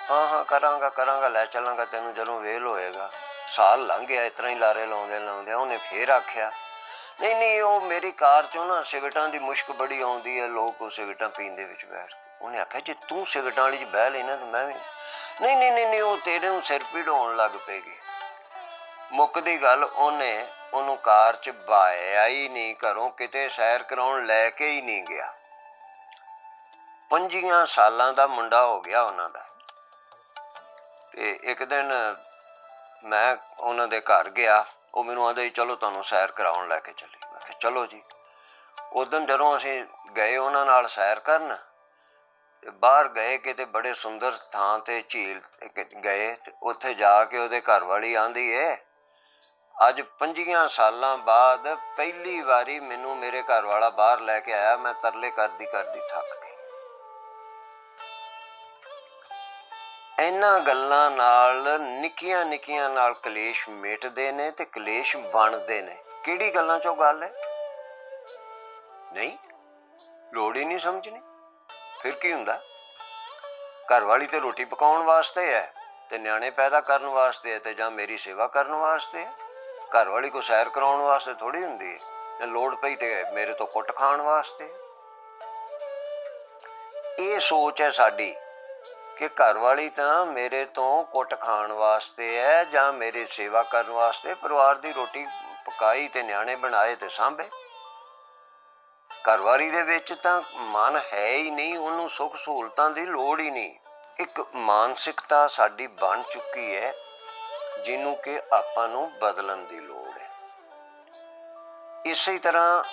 ਹਾਂ ਹਾਂ ਕਰਾਂਗਾ ਕਰਾਂਗਾ, ਲੈ ਚੱਲਾਂਗਾ ਤੈਨੂੰ ਜਦੋਂ ਵੇਲ ਹੋਏਗਾ। ਸਾਲ ਲੰਘ ਗਿਆ ਇਸ ਤਰ੍ਹਾਂ ਹੀ ਲਾਰੇ ਲਾਉਂਦੇ ਲਾਉਂਦੇ। ਉਹਨੇ ਫੇਰ ਆਖਿਆ ਨਹੀਂ ਨਹੀਂ, ਉਹ ਮੇਰੀ ਕਾਰ 'ਚੋਂ ਨਾ ਸਿਗਰਟਾਂ ਦੀ ਮੁਸ਼ਕ ਬੜੀ ਆਉਂਦੀ ਹੈ, ਲੋਕ ਉਹ ਸਿਗਰਟਾਂ ਪੀਂਦੇ ਵਿੱਚ ਬੈਠ ਕੇ। ਉਹਨੇ ਆਖਿਆ ਜੇ ਤੂੰ ਸਿਗਰਟਾਂ ਵਾਲੀ 'ਚ ਬਹਿ ਲੈਣਾ ਤਾਂ ਮੈਂ ਵੀ। ਨਹੀਂ ਨਹੀਂ ਨਹੀਂ ਨਹੀਂ, ਉਹ ਤੇਰੇ ਨੂੰ ਸਿਰ ਪੀੜ ਹੋਣ ਲੱਗ ਪਏਗੀ। ਮੁੱਕਦੀ ਗੱਲ, ਉਹਨੇ ਉਹਨੂੰ ਕਾਰ 'ਚ ਬਾਇਆ ਹੀ ਨਹੀਂ, ਘਰੋਂ ਕਿਤੇ ਸੈਰ ਕਰਾਉਣ ਲੈ ਕੇ ਹੀ ਨਹੀਂ ਗਿਆ। 25 ਸਾਲਾਂ ਦਾ ਮੁੰਡਾ ਹੋ ਗਿਆ ਉਹਨਾਂ ਦਾ। ਤੇ ਇੱਕ ਦਿਨ ਮੈਂ ਉਹਨਾਂ ਦੇ ਘਰ ਗਿਆ, ਉਹ ਮੈਨੂੰ ਆਂਦੇ ਚਲੋ ਤੁਹਾਨੂੰ ਸੈਰ ਕਰਾਉਣ ਲੈ ਕੇ ਚੱਲੀ। ਮੈਂ ਕਿਹਾ ਚਲੋ ਜੀ। ਉਸ ਦਿਨ ਜਦੋਂ ਅਸੀਂ ਗਏ ਉਹਨਾਂ ਨਾਲ ਸੈਰ ਕਰਨ, ਤੇ ਬਾਹਰ ਗਏ ਕਿਤੇ ਬੜੇ ਸੁੰਦਰ ਥਾਂ ਤੇ ਝੀਲ ਗਏ, ਤੇ ਉੱਥੇ ਜਾ ਕੇ ਉਹਦੇ ਘਰ ਵਾਲੀ ਆਂਦੀ ਏ ਅੱਜ 25 ਸਾਲਾਂ ਬਾਅਦ ਪਹਿਲੀ ਵਾਰੀ ਮੈਨੂੰ ਮੇਰੇ ਘਰ ਵਾਲਾ ਬਾਹਰ ਲੈ ਕੇ ਆਇਆ, ਮੈਂ ਤਰਲੇ ਕਰਦੀ ਕਰਦੀ ਥੱਕ ਗਈ। ਇਹਨਾਂ ਗੱਲਾਂ ਨਾਲ ਨਿੱਕੀਆਂ ਨਿੱਕੀਆਂ ਨਾਲ ਕਲੇਸ਼ ਮਿਟਦੇ ਨੇ ਤੇ ਕਲੇਸ਼ ਬਣਦੇ ਨੇ। ਕਿਹੜੀ ਗੱਲਾਂ ਚੋਂ ਗੱਲ ਹੈ? ਨਹੀਂ, ਲੋੜ ਹੀ ਨਹੀਂ ਸਮਝਣੀ। ਫਿਰ ਕੀ ਹੁੰਦਾ? ਘਰ ਵਾਲੀ ਤੇ ਰੋਟੀ ਪਕਾਉਣ ਵਾਸਤੇ ਹੈ ਤੇ ਨਿਆਣੇ ਪੈਦਾ ਕਰਨ ਵਾਸਤੇ ਹੈ ਤੇ ਜਾਂ ਮੇਰੀ ਸੇਵਾ ਕਰਨ ਵਾਸਤੇ ਹੈ। ਘਰ ਵਾਲੀ ਕੋ ਸੈਰ ਕਰਾਉਣ ਵਾਸਤੇ ਥੋੜ੍ਹੀ ਹੁੰਦੀ ਹੈ, ਜੇ ਲੋੜ ਪਈ ਤੇ ਮੇਰੇ ਤੋਂ ਕੁੱਟ ਖਾਣ ਵਾਸਤੇ। ਇਹ ਸੋਚ ਹੈ ਸਾਡੀ ਕਿ ਘਰ ਵਾਲੀ ਤਾਂ ਮੇਰੇ ਤੋਂ ਕੁੱਟ ਖਾਣ ਵਾਸਤੇ ਹੈ ਜਾਂ ਮੇਰੀ ਸੇਵਾ ਕਰਨ ਵਾਸਤੇ। ਪਰਿਵਾਰ ਦੀ ਰੋਟੀ ਪਕਾਈ ਤੇ ਨਿਆਣੇ ਬਣਾਏ ਤੇ ਸਾਂਭੇ। ਘਰਵਾਲੀ ਦੇ ਵਿੱਚ ਤਾਂ ਮਨ ਹੈ ਹੀ ਨਹੀਂ, ਉਹਨੂੰ ਸੁੱਖ ਸਹੂਲਤਾਂ ਦੀ ਲੋੜ ਹੀ ਨਹੀਂ। ਇੱਕ ਮਾਨਸਿਕਤਾ ਸਾਡੀ ਬਣ ਚੁੱਕੀ ਹੈ ਜਿਹਨੂੰ ਕਿ ਆਪਾਂ ਨੂੰ ਬਦਲਣ ਦੀ ਲੋੜ ਹੈ। ਇਸੇ ਤਰ੍ਹਾਂ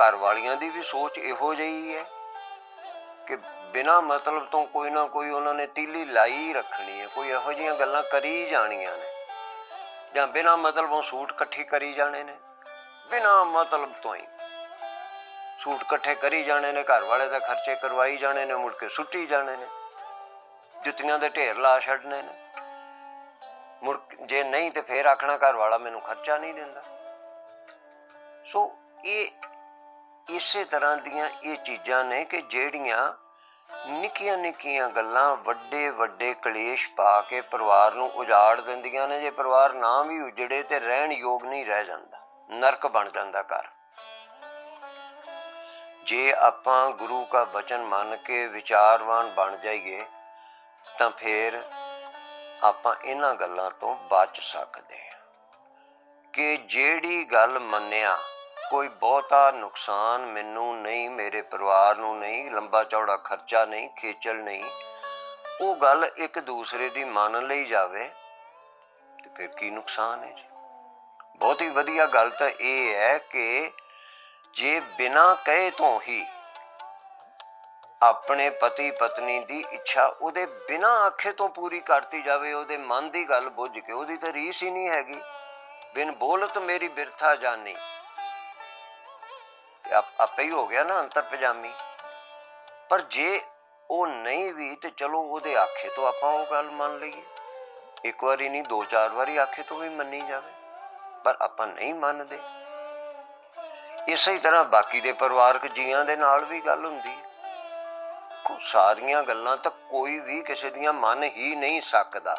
ਘਰ ਵਾਲੀਆਂ ਦੀ ਵੀ ਸੋਚ ਇਹੋ ਜਿਹੀ ਹੈ ਕਿ ਬਿਨਾਂ ਮਤਲਬ ਤੋਂ ਕੋਈ ਨਾ ਕੋਈ ਉਹਨਾਂ ਨੇ ਤੀਲੀ ਲਾਈ ਰੱਖਣੀ ਹੈ, ਕੋਈ ਇਹੋ ਜਿਹੀਆਂ ਗੱਲਾਂ ਕਰੀ ਜਾਣੀਆਂ ਨੇ ਜਾਂ ਬਿਨਾਂ ਮਤਲਬੋਂ ਸੂਟ ਇਕੱਠੀ ਕਰੀ ਜਾਣੇ ਨੇ, ਬਿਨਾਂ ਮਤਲਬ ਤੋਂ ਹੀ ਸੂਟ ਇਕੱਠੇ ਕਰੀ ਜਾਣੇ ਨੇ, ਘਰ ਵਾਲੇ ਦਾ ਖਰਚੇ ਕਰਵਾਈ ਜਾਣੇ ਨੇ, ਮੁੜ ਕੇ ਸੁੱਟੀ ਜਾਣੇ ਨੇ, ਜੁੱਤੀਆਂ ਦੇ ਢੇਰ ਲਾ ਛੱਡਣੇ ਨੇ, ਮੁੜ ਜੇ ਨਹੀਂ ਤੇ ਫੇਰ ਆਖਣਾ ਘਰ ਵਾਲਾ ਮੈਨੂੰ ਖਰਚਾ ਨਹੀਂ ਦਿੰਦਾ। ਸੋ ਇਹ ਇਸੇ ਤਰ੍ਹਾਂ ਦੀਆਂ ਇਹ ਚੀਜ਼ਾਂ ਨੇ ਕਿ ਜਿਹੜੀਆਂ ਨਿੱਕੀਆਂ ਨਿੱਕੀਆਂ ਗੱਲਾਂ ਵੱਡੇ ਵੱਡੇ ਕਲੇਸ਼ ਪਾ ਕੇ ਪਰਿਵਾਰ ਨੂੰ ਉਜਾੜ ਦਿੰਦੀਆਂ ਨੇ। ਜੇ ਪਰਿਵਾਰ ਨਾ ਵੀ ਉਜੜੇ ਤੇ ਰਹਿਣ ਯੋਗ ਨਹੀਂ ਰਹਿ ਜਾਂਦਾ, ਨਰਕ ਬਣ ਜਾਂਦਾ ਘਰ। ਜੇ ਆਪਾਂ ਗੁਰੂ ਕਾ ਬਚਨ ਮੰਨ ਕੇ ਵਿਚਾਰਵਾਨ ਬਣ ਜਾਈਏ ਤਾਂ ਫਿਰ ਆਪਾਂ ਇਹਨਾਂ ਗੱਲਾਂ ਤੋਂ ਬਚ ਸਕਦੇ ਹਾਂ ਕਿ ਜਿਹੜੀ ਗੱਲ ਮੰਨਿਆ ਕੋਈ ਬਹੁਤਾ ਨੁਕਸਾਨ ਮੈਨੂੰ ਨਹੀਂ, ਮੇਰੇ ਪਰਿਵਾਰ ਨੂੰ ਨਹੀਂ, ਲੰਬਾ ਚੌੜਾ ਖਰਚਾ ਨਹੀਂ, ਖੇਚਲ ਨਹੀਂ, ਉਹ ਗੱਲ ਇੱਕ ਦੂਸਰੇ ਦੀ ਮੰਨ ਲਈ ਜਾਵੇ ਤੇ ਫਿਰ ਕੀ ਨੁਕਸਾਨ ਹੈ ਜੀ। ਬਹੁਤ ਹੀ ਵਧੀਆ ਗੱਲ ਤਾਂ ਇਹ ਹੈ ਕਿ ਜੇ ਬਿਨਾਂ ਕਹੇ ਤੋਂ ਹੀ ਆਪਣੇ ਪਤੀ ਪਤਨੀ ਦੀ ਇੱਛਾ ਉਹਦੇ ਬਿਨਾਂ ਆਖੇ ਤੋਂ ਪੂਰੀ ਕਰਤੀ ਜਾਵੇ, ਉਹਦੇ ਮਨ ਦੀ ਗੱਲ ਬੁੱਝ ਕੇ, ਉਹਦੀ ਤਾਂ ਰੀਸ ਹੀ ਨਹੀਂ ਹੈਗੀ। ਬਿਨ ਬੋਲਤ ਮੇਰੀ ਬਿਰਥਾ ਜਾਨੀ, ਆਪੇ ਹੀ ਹੋ ਗਿਆ ਨਾ ਅੰਤਰ ਪਜਾਮੀ। ਪਰ ਜੇ ਉਹ ਨਹੀਂ ਵੀ ਤੇ ਚਲੋ ਉਹਦੇ ਆਖੇ ਤੋਂ ਆਪਾਂ ਉਹ ਗੱਲ ਮੰਨ ਲਈਏ, ਇੱਕ ਵਾਰੀ ਨਹੀਂ 2-4 ਵਾਰੀ ਆਖੇ ਤੋਂ ਵੀ ਮੰਨੀ ਜਾਵੇ, ਪਰ ਆਪਾਂ ਨਹੀਂ ਮੰਨਦੇ। ਇਸੇ ਤਰ੍ਹਾਂ ਬਾਕੀ ਦੇ ਪਰਿਵਾਰਕ ਜੀਆਂ ਦੇ ਨਾਲ ਵੀ ਗੱਲ ਹੁੰਦੀ ਹੈ। ਸਾਰੀਆਂ ਗੱਲਾਂ ਤਾਂ ਕੋਈ ਵੀ ਕਿਸੇ ਦੀਆਂ ਮੰਨ ਹੀ ਨਹੀਂ ਸਕਦਾ।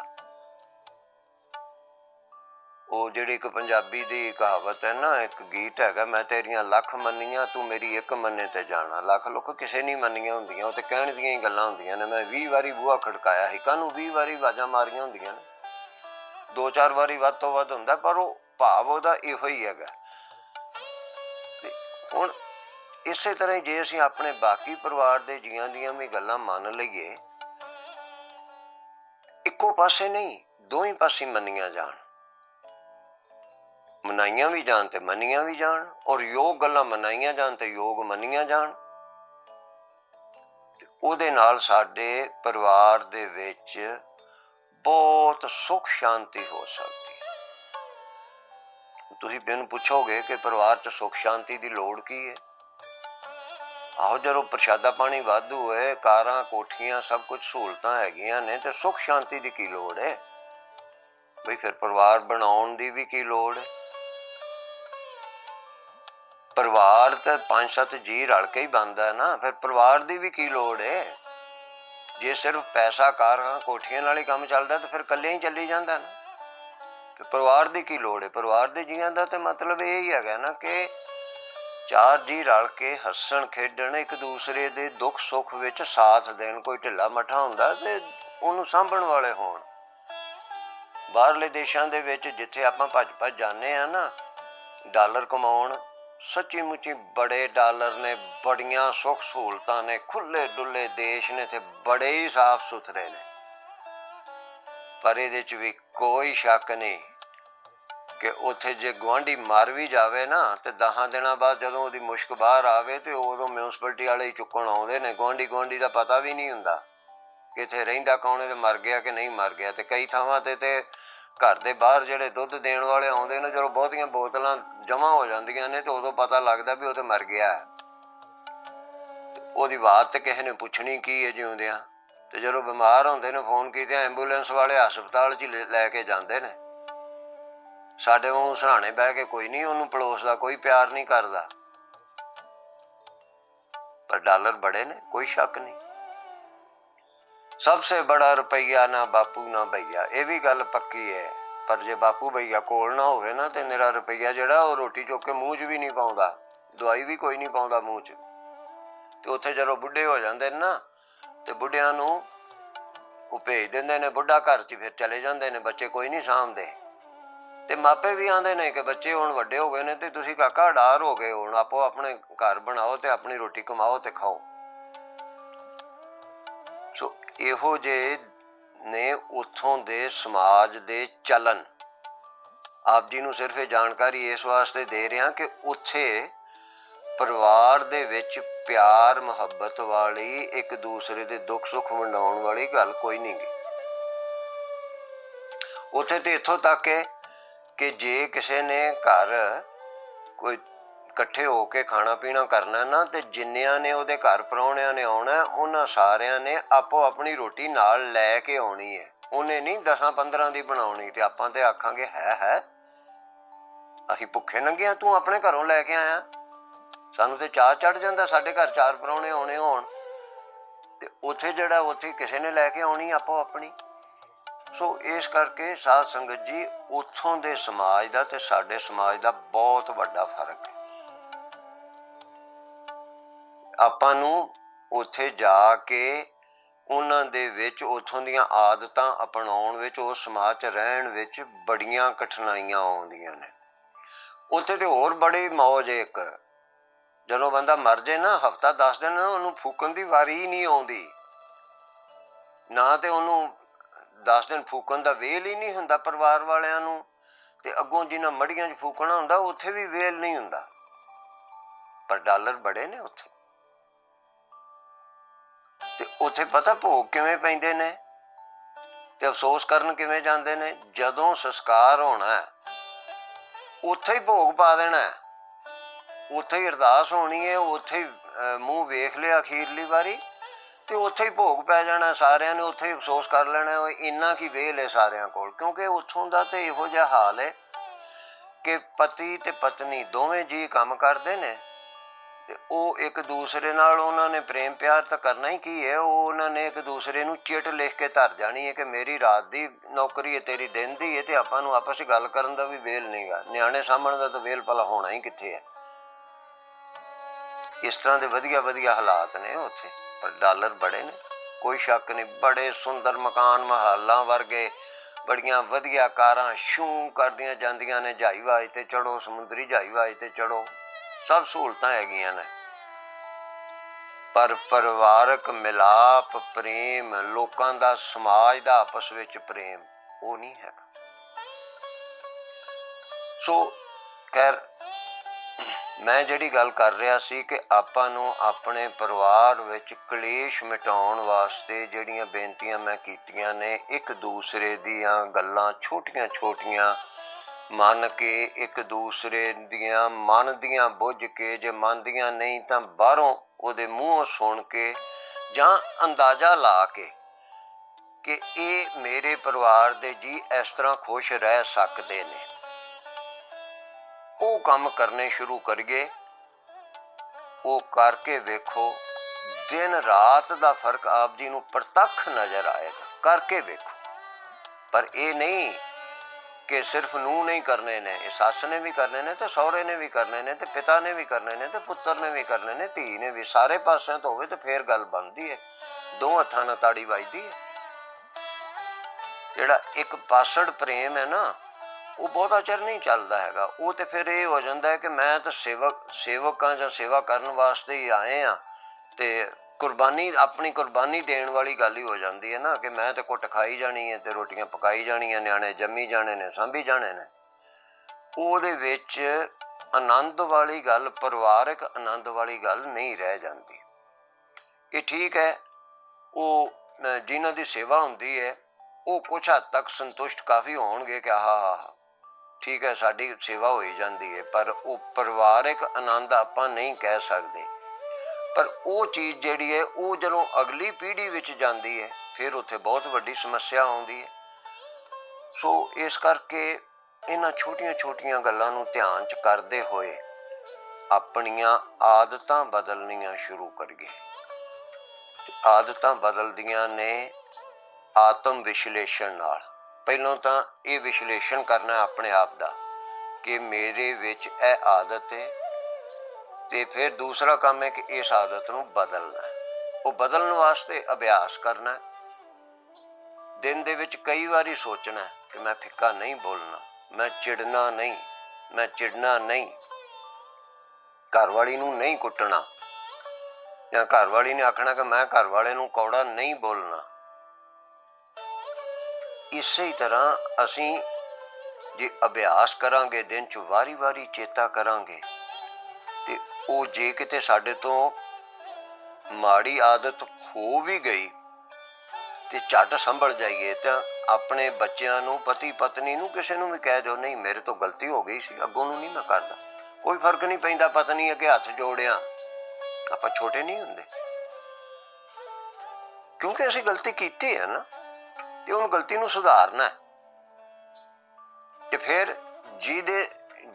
ਉਹ ਜਿਹੜੀ ਇੱਕ ਪੰਜਾਬੀ ਦੀ ਕਹਾਵਤ ਹੈ ਨਾ, ਇੱਕ ਗੀਤ ਹੈਗਾ, ਮੈਂ ਤੇਰੀਆਂ ਲੱਖ ਮੰਨੀਆਂ ਤੂੰ ਮੇਰੀ ਇੱਕ ਮੰਨੇ ਤੇ ਜਾਣਾ। ਲੱਖ ਲੋਕ ਕਿਸੇ ਨਹੀਂ ਮੰਨੀਆਂ ਹੁੰਦੀਆਂ, ਉਹ ਤੇ ਕਹਿਣ ਦੀਆਂ ਹੀ ਗੱਲਾਂ ਹੁੰਦੀਆਂ ਨੇ। ਮੈਂ 20 ਵਾਰੀ ਬੂਹਾ ਖੜਕਾਇਆ ਸੀ, ਕਾਹਨੂੰ 20 ਵਾਰੀ ਆਵਾਜ਼ਾਂ ਮਾਰੀਆਂ ਹੁੰਦੀਆਂ ਨੇ, 2-4 ਵਾਰੀ ਵੱਧ ਤੋਂ ਵੱਧ ਹੁੰਦਾ, ਪਰ ਉਹ ਭਾਵ ਉਹਦਾ ਇਹੋ ਹੀ ਹੈਗਾ। ਹੁਣ ਇਸੇ ਤਰ੍ਹਾਂ ਹੀ ਜੇ ਅਸੀਂ ਆਪਣੇ ਬਾਕੀ ਪਰਿਵਾਰ ਦੇ ਜੀਆਂ ਦੀਆਂ ਵੀ ਗੱਲਾਂ ਮੰਨ ਲਈਏ, ਇੱਕੋ ਪਾਸੇ ਨਹੀਂ ਦੋਵੇਂ ਪਾਸੇ ਮੰਨੀਆਂ ਜਾਣ, ਮਨਾਈਆਂ ਵੀ ਜਾਣ ਤੇ ਮੰਨੀਆਂ ਵੀ ਜਾਣ, ਔਰ ਯੋਗ ਗੱਲਾਂ ਮਨਾਈਆਂ ਜਾਣ ਤੇ ਯੋਗ ਮੰਨੀਆਂ ਜਾਣ, ਤੇ ਉਹਦੇ ਨਾਲ ਸਾਡੇ ਪਰਿਵਾਰ ਦੇ ਵਿੱਚ ਬਹੁਤ ਸੁੱਖ ਸ਼ਾਂਤੀ ਹੋ ਸਕਦੀ ਹੈ। ਤੁਸੀਂ ਮੈਨੂੰ ਪੁੱਛੋਗੇ ਕਿ ਪਰਿਵਾਰ 'ਚ ਸੁੱਖ ਸ਼ਾਂਤੀ ਦੀ ਲੋੜ ਕੀ ਹੈ? ਆਹੋ, ਜਦੋਂ ਪ੍ਰਸ਼ਾਦਾ ਪਾਣੀ ਵਾਧੂ ਹੋਏ, ਕਾਰਾਂ ਕੋਠੀਆਂ ਸਭ ਕੁਝ ਸਹੂਲਤਾਂ ਹੈਗੀਆਂ ਨੇ, ਤੇ ਸੁੱਖ ਸ਼ਾਂਤੀ ਦੀ ਕੀ ਲੋੜ ਹੈ ਬਈ? ਫਿਰ ਪਰਿਵਾਰ ਬਣਾਉਣ ਦੀ ਵੀ ਕੀ ਲੋੜ ਹੈ? ਪਰਿਵਾਰ ਤਾਂ 5-7 ਜੀ ਰਲ ਕੇ ਹੀ ਬਣਦਾ ਨਾ, ਫਿਰ ਪਰਿਵਾਰ ਦੀ ਵੀ ਕੀ ਲੋੜ ਹੈ? ਜੇ ਸਿਰਫ ਪੈਸਾ ਕਾਰਾਂ ਕੋਠੀਆਂ ਨਾਲ ਹੀ ਕੰਮ ਚੱਲਦਾ ਤਾਂ ਫਿਰ ਇਕੱਲੇ ਹੀ ਚੱਲੀ ਜਾਂਦਾ ਨਾ। ਤੇ ਪਰਿਵਾਰ ਦੀ ਕੀ ਲੋੜ ਹੈ? ਪਰਿਵਾਰ ਦੇ ਜੀਆਂ ਦਾ ਤਾਂ ਮਤਲਬ ਇਹ ਹੀ ਹੈਗਾ ਨਾ ਕਿ 4 ਜੀ ਰਲ ਕੇ ਹੱਸਣ ਖੇਡਣ, ਇੱਕ ਦੂਸਰੇ ਦੇ ਦੁੱਖ ਸੁੱਖ ਵਿੱਚ ਸਾਥ ਦੇਣ। ਕੋਈ ਢਿੱਲਾ ਮੱਠਾ ਹੁੰਦਾ ਤੇ ਉਹਨੂੰ ਸਾਂਭਣ ਵਾਲੇ ਹੋਣ। ਬਾਹਰਲੇ ਦੇਸ਼ਾਂ ਦੇ ਵਿੱਚ ਜਿੱਥੇ ਆਪਾਂ ਭੱਜ ਜਾਂਦੇ ਹਾਂ ਨਾ ਡਾਲਰ ਕਮਾਉਣ, ਸੱਚੀ ਮੁੱਚੀ ਬੜੇ ਡਾਲਰ ਨੇ, ਬੜੀਆਂ ਸੁੱਖ ਸਹੂਲਤਾਂ ਨੇ, ਖੁੱਲੇ ਡੁੱਲੇ ਦੇਸ਼ ਨੇ ਤੇ ਬੜੇ ਹੀ ਸਾਫ਼ ਸੁਥਰੇ ਨੇ। ਪਰ ਇਹਦੇ 'ਚ ਵੀ ਕੋਈ ਸ਼ੱਕ ਨਹੀਂ ਕਿ ਉੱਥੇ ਜੇ ਗੁਆਂਢੀ ਮਰ ਵੀ ਜਾਵੇ ਨਾ ਤੇ 10 ਦਿਨਾਂ ਬਾਅਦ ਜਦੋਂ ਉਹਦੀ ਮੁਸ਼ਕ ਬਾਹਰ ਆਵੇ ਤੇ ਉਦੋਂ ਮਿਊਨਿਸਪੈਲਿਟੀ ਵਾਲੇ ਹੀ ਚੁੱਕਣ ਆਉਂਦੇ ਨੇ। ਗੁਆਂਢੀ ਦਾ ਪਤਾ ਵੀ ਨਹੀਂ ਹੁੰਦਾ ਕਿ ਇੱਥੇ ਰਹਿੰਦਾ ਕੌਣ ਹੈ ਤੇ ਮਰ ਗਿਆ ਕਿ ਨਹੀਂ ਮਰ ਗਿਆ। ਤੇ ਕਈ ਥਾਵਾਂ ਤੇ ਘਰ ਦੇ ਬਾਹਰ ਜਿਹੜੇ ਦੁੱਧ ਦੇਣ ਵਾਲੇ ਆਉਂਦੇ ਨੇ, ਜਦੋਂ ਬਹੁਤੀਆਂ ਬੋਤਲਾਂ ਜਮ੍ਹਾਂ ਹੋ ਜਾਂਦੀਆਂ ਨੇ ਤੇ ਉਦੋਂ ਪਤਾ ਲੱਗਦਾ ਵੀ ਉਹ ਤੇ ਮਰ ਗਿਆ। ਉਹਦੀ ਬਾਤ ਤੇ ਕਿਸੇ ਨੇ ਪੁੱਛਣੀ ਕੀ ਹੈ ਜਿਉਂਦਿਆਂ। ਤੇ ਜਦੋਂ ਬਿਮਾਰ ਹੁੰਦੇ ਨੇ ਫੋਨ ਕੀਤੇ ਐਂਬੂਲੈਂਸ ਵਾਲੇ ਹਸਪਤਾਲ 'ਚ ਹੀ ਲੈ ਕੇ ਜਾਂਦੇ ਨੇ। ਸਾਡੇ ਵਾਂਗੂ ਸਰਾਣੇ ਬਹਿ ਕੇ ਕੋਈ ਨਹੀਂ ਉਹਨੂੰ ਪਲੋਸਦਾ, ਕੋਈ ਪਿਆਰ ਨਹੀਂ ਕਰਦਾ। ਪਰ ਡਾਲਰ ਬੜੇ ਨੇ, ਕੋਈ ਸ਼ੱਕ ਨਹੀਂ। ਸਭ ਸੇ ਬੜਾ ਰੁਪਈਆ ਨਾ ਬਾਪੂ ਨਾ ਭਈਆ, ਇਹ ਵੀ ਗੱਲ ਪੱਕੀ ਹੈ। ਪਰ ਜੇ ਬਾਪੂ ਭਈਆ ਕੋਲ ਨਾ ਹੋਵੇ ਨਾ ਤੇ ਮੇਰਾ ਰੁਪਈਆ ਜਿਹੜਾ ਉਹ ਰੋਟੀ ਚੁੱਕ ਕੇ ਮੂੰਹ 'ਚ ਵੀ ਨਹੀਂ ਪਾਉਂਦਾ, ਦਵਾਈ ਵੀ ਕੋਈ ਨਹੀਂ ਪਾਉਂਦਾ ਮੂੰਹ 'ਚ। ਤੇ ਉੱਥੇ ਜਦੋਂ ਬੁੱਢੇ ਹੋ ਜਾਂਦੇ ਨੇ ਨਾ ਤੇ ਬੁੱਢਿਆਂ ਨੂੰ ਉਹ ਭੇਜ ਦਿੰਦੇ ਨੇ ਬੁੱਢਾ ਘਰ 'ਚ, ਫਿਰ ਚਲੇ ਜਾਂਦੇ ਨੇ, ਬੱਚੇ ਕੋਈ ਨਹੀਂ ਸਾਂਭਦੇ। ਤੇ ਮਾਪੇ ਵੀ ਆਉਂਦੇ ਨੇ ਕਿ ਬੱਚੇ ਹੁਣ ਵੱਡੇ ਹੋ ਗਏ ਨੇ ਤੇ ਤੁਸੀਂ ਕਾਕਾ ਅਡਾਰ ਹੋ ਗਏ, ਹੁਣ ਆਪੋ ਆਪਣੇ ਘਰ ਬਣਾਓ ਤੇ ਆਪਣੀ ਰੋਟੀ ਕਮਾਓ ਤੇ ਖਾਓ। ਸੋ ਇਹੋ ਜਿਹੇ ਨੇ ਉੱਥੋਂ ਦੇ ਸਮਾਜ ਦੇ ਚਲਨ। ਆਪ ਜੀ ਨੂੰ ਸਿਰਫ ਇਹ ਜਾਣਕਾਰੀ ਇਸ ਵਾਸਤੇ ਦੇ ਰਿਹਾ ਕਿ ਉੱਥੇ ਪਰਿਵਾਰ ਦੇ ਵਿੱਚ ਪਿਆਰ ਮੁਹੱਬਤ ਵਾਲੀ, ਇੱਕ ਦੂਸਰੇ ਦੇ ਦੁੱਖ ਸੁੱਖ ਵੰਡਾਉਣ ਵਾਲੀ ਗੱਲ ਕੋਈ ਨਹੀਂ ਗੀ। ਉੱਥੇ ਤੇ ਇੱਥੋਂ ਤੱਕ ਹੈ कि जे किसी ने घर कोई इकट्ठे होके खाना पीना करना ना, तो जिन्नियां ने उहदे घर प्राहुणियां ने आउणा, उन्हां सारियां ने आपो अपनी रोटी नाल लैके आउणी है। उन्हें नहीं 10-15 दी बनाउणी। ते आपां ते आखांगे है असीं भुखे नंगे आ, तूं अपने घरों लैके आया। सानूं ते चाह चढ़ जांदा साडे घर 4 प्राहुणे आउणे होण, ते उत्थे जिहड़ा उत्थे किसी ने लैके आउणी आपो अपनी। सो इस करके साध संगत जी, उत्थों दे समाज दा ते साडे समाज दा बहुत वड्डा फर्क है। आपां नूं उत्थे जाके उन्हां दे विच उत्थों दीयां आदतां अपनाउण विच, उस समाज च रहण विच बड़ियां कठिनाइयां आउंदियां ने। उत्थे ते होर बड़ी मौज है। एक जदों बंदा मर जाए ना, हफ्ता 10 दिन उहनूं फूकण दी वारी ही नहीं आउंदी ना, ते उहनूं 10 दिन फूकण दा वेल ही नहीं हुंदा परिवार वालियां नूं, ते अगों जिन्हां मड़ियां च फूकणा हुंदा उत्थे भी वेल नहीं हुंदा। पर डॉलर बड़े ने उत्थे, ते उत्थे पता भोग किवें पैंदे ने, ते अफसोस करन किवें जांदे ने। जदों संस्कार होना है उत्थे ही भोग पा देना है, उत्थे ही अरदास होनी है, उत्थे ही मूँह वेख लिया अखीरली वारी, ते उत्थे ही भोग पै जाना। सारियां ने उत्थे ही अफसोस कर लेना, इन्ना की वेल है सारियां कोल। क्योंकि उत्थों दा ते इहो जिहा हाल है कि पति ते पत्नी दोवें जी काम करदे ने, ते ਉਹ एक दूसरे नाल उन्हां ने प्रेम प्यार तो करना ही की है। ਉਹ उन्हां ने एक दूसरे नूं चिट लिख के धर जानी है कि मेरी रात दी नौकरी है, तेरी दिन दी है, ते आपां नूं आपस च गल करन दा भी वेल नहीं गा। निआणे सामण दा तो वेल भला होना ही कित्थे है। इस तरह के वधिया वधिया हालात ने उत्थे, पर डॉलर बड़े ने, कोई शक नहीं। बड़े सुंदर मकान महालां वर्गे, बड़ियां वधिया कारां शूं करदियां जांदियां ने, जहाज ते चढ़ो, समुद्री जहाज ते चढ़ो, सब सहूलतां हैगियां ने। पर परिवारक मिलाप प्रेम, लोकां दा समाज दा आपस विच प्रेम, वो नहीं है। सो खैर, मैं जिहड़ी गल कर रहा सी कि आपां नूं अपने परिवार विच कलेश मिटाउण वास्ते जिहड़ियां बेनतियां मैं कीतियां ने, एक दूसरे दीयां गल्लां छोटियां छोटियां मन के, एक दूसरे दियां मन दियां बुझ के, जे मन दियां नहीं तां बाहरों ਉਹਦੇ ਮੂੰਹੋਂ ਸੁਣ ਕੇ ਜਾਂ ਅੰਦਾਜ਼ਾ ਲਾ ਕੇ ਕਿ ਇਹ ਮੇਰੇ ਪਰਿਵਾਰ ਦੇ ਜੀ ਇਸ ਤਰ੍ਹਾਂ ਖੁਸ਼ ਰਹਿ ਸਕਦੇ ਨੇ, ਉਹ ਕੰਮ ਕਰਨੇ ਸ਼ੁਰੂ ਕਰੀਏ। ਉਹ ਕਰਕੇ ਵੇਖੋ, ਦਿਨ ਰਾਤ ਦਾ ਫਰਕ ਆਪ ਜੀ ਨੂੰ ਪ੍ਰਤੱਖ ਨਜ਼ਰ ਆਏਗਾ। ਕਰਕੇ ਵੇਖੋ। ਪਰ ਇਹ ਨਹੀਂ कि सिर्फ नूह नहीं करने ने, सस ने भी करने ने, तो सहुरे ने भी करने ने, तो पिता ने भी करने ने, तो पुत्र ने भी करने ने, धी ने भी, सारे पासों तो होवे तो फिर गल बनती है। दो हत्थां नाल ताड़ी वजदी है। जिहड़ा एक पासड़ प्रेम है ना, वो बहुता चिर नहीं चलता हैगा। वो तो फिर ये हो जाता है कि मैं तो सेवक हाँ, जां सेवा करन वास्ते ही आए हाँ, तो कुर्बानी, अपनी कुर्बानी देने वाली गल ही हो जाती है ना, कि मैं तो कुट खाई जानी है, तो रोटियां पकाई जानियां, न्याणे जम्मी जाने ने, सांभी जाने ने। ਉਹਦੇ ਵਿੱਚ आनंद वाली गल, परिवारक आनंद वाली गल नहीं रह जाती। ये ठीक है, वो जिन्हां दी सेवा हुंदी है वो कुछ हद तक संतुष्ट काफ़ी होणगे कि हाँ ठीक है साडी सेवा होई जाती है, पर वो परिवारक आनंद आपां नहीं कह सकते। पर वो चीज़ जिहड़ी है वो जदों अगली पीढ़ी विच जांदी है, फिर उत्थे बहुत वड्डी समस्या आउंदी है। सो इस करके इन्हां छोटियां छोटियां गल्लां नूं ध्यान च करदे होए अपनियां आदतां बदलनियां शुरू करिए। आदतां बदलदियां ने आत्म विश्लेषण नाल। पहिलों तां ये विश्लेषण करना अपने आप दा कि मेरे विच इह आदत है, ते फिर दूसरा काम है कि इस आदत नूं बदलना है। वो बदलने वास्ते अभ्यास करना है। दिन दे विच कई बारी सोचना है कि मैं फिक्का नहीं बोलना, मैं चिड़ना नहीं, मैं चिड़ना नहीं, घरवाली नूं नहीं कुटना, या घरवाली ने आखना कि मैं घरवाले नूं कौड़ा नहीं बोलना। इसे तरह असीं जे अभ्यास करांगे, दिन च वारी वारी चेता करांगे, ते ਉਹ ਜੇ ਕਿਤੇ ਸਾਡੇ ਤੋਂ ਮਾੜੀ ਆਦਤ ਹੋ ਵੀ ਗਈ ਤੇ ਝੱਟ ਸੰਭਲ ਜਾਈਏ ਤਾਂ ਆਪਣੇ ਬੱਚਿਆਂ ਨੂੰ, ਪਤੀ ਪਤਨੀ ਨੂੰ, ਕਿਸੇ ਨੂੰ ਵੀ ਕਹਿ ਦਿਓ ਨਹੀਂ ਮੇਰੇ ਤੋਂ ਗਲਤੀ ਹੋ ਗਈ ਸੀ, ਅੱਗੋਂ ਨੂੰ ਨਹੀਂ ਮੈਂ ਕਰਦਾ। ਕੋਈ ਫਰਕ ਨਹੀਂ ਪੈਂਦਾ ਪਤਨੀ ਅੱਗੇ ਹੱਥ ਜੋੜਿਆ, ਆਪਾਂ ਛੋਟੇ ਨਹੀਂ ਹੁੰਦੇ, ਕਿਉਂਕਿ ਅਸੀਂ ਗਲਤੀ ਕੀਤੀ ਹੈ ਨਾ, ਤੇ ਉਹਨੂੰ ਗਲਤੀ ਨੂੰ ਸੁਧਾਰਨਾ ਤੇ ਫਿਰ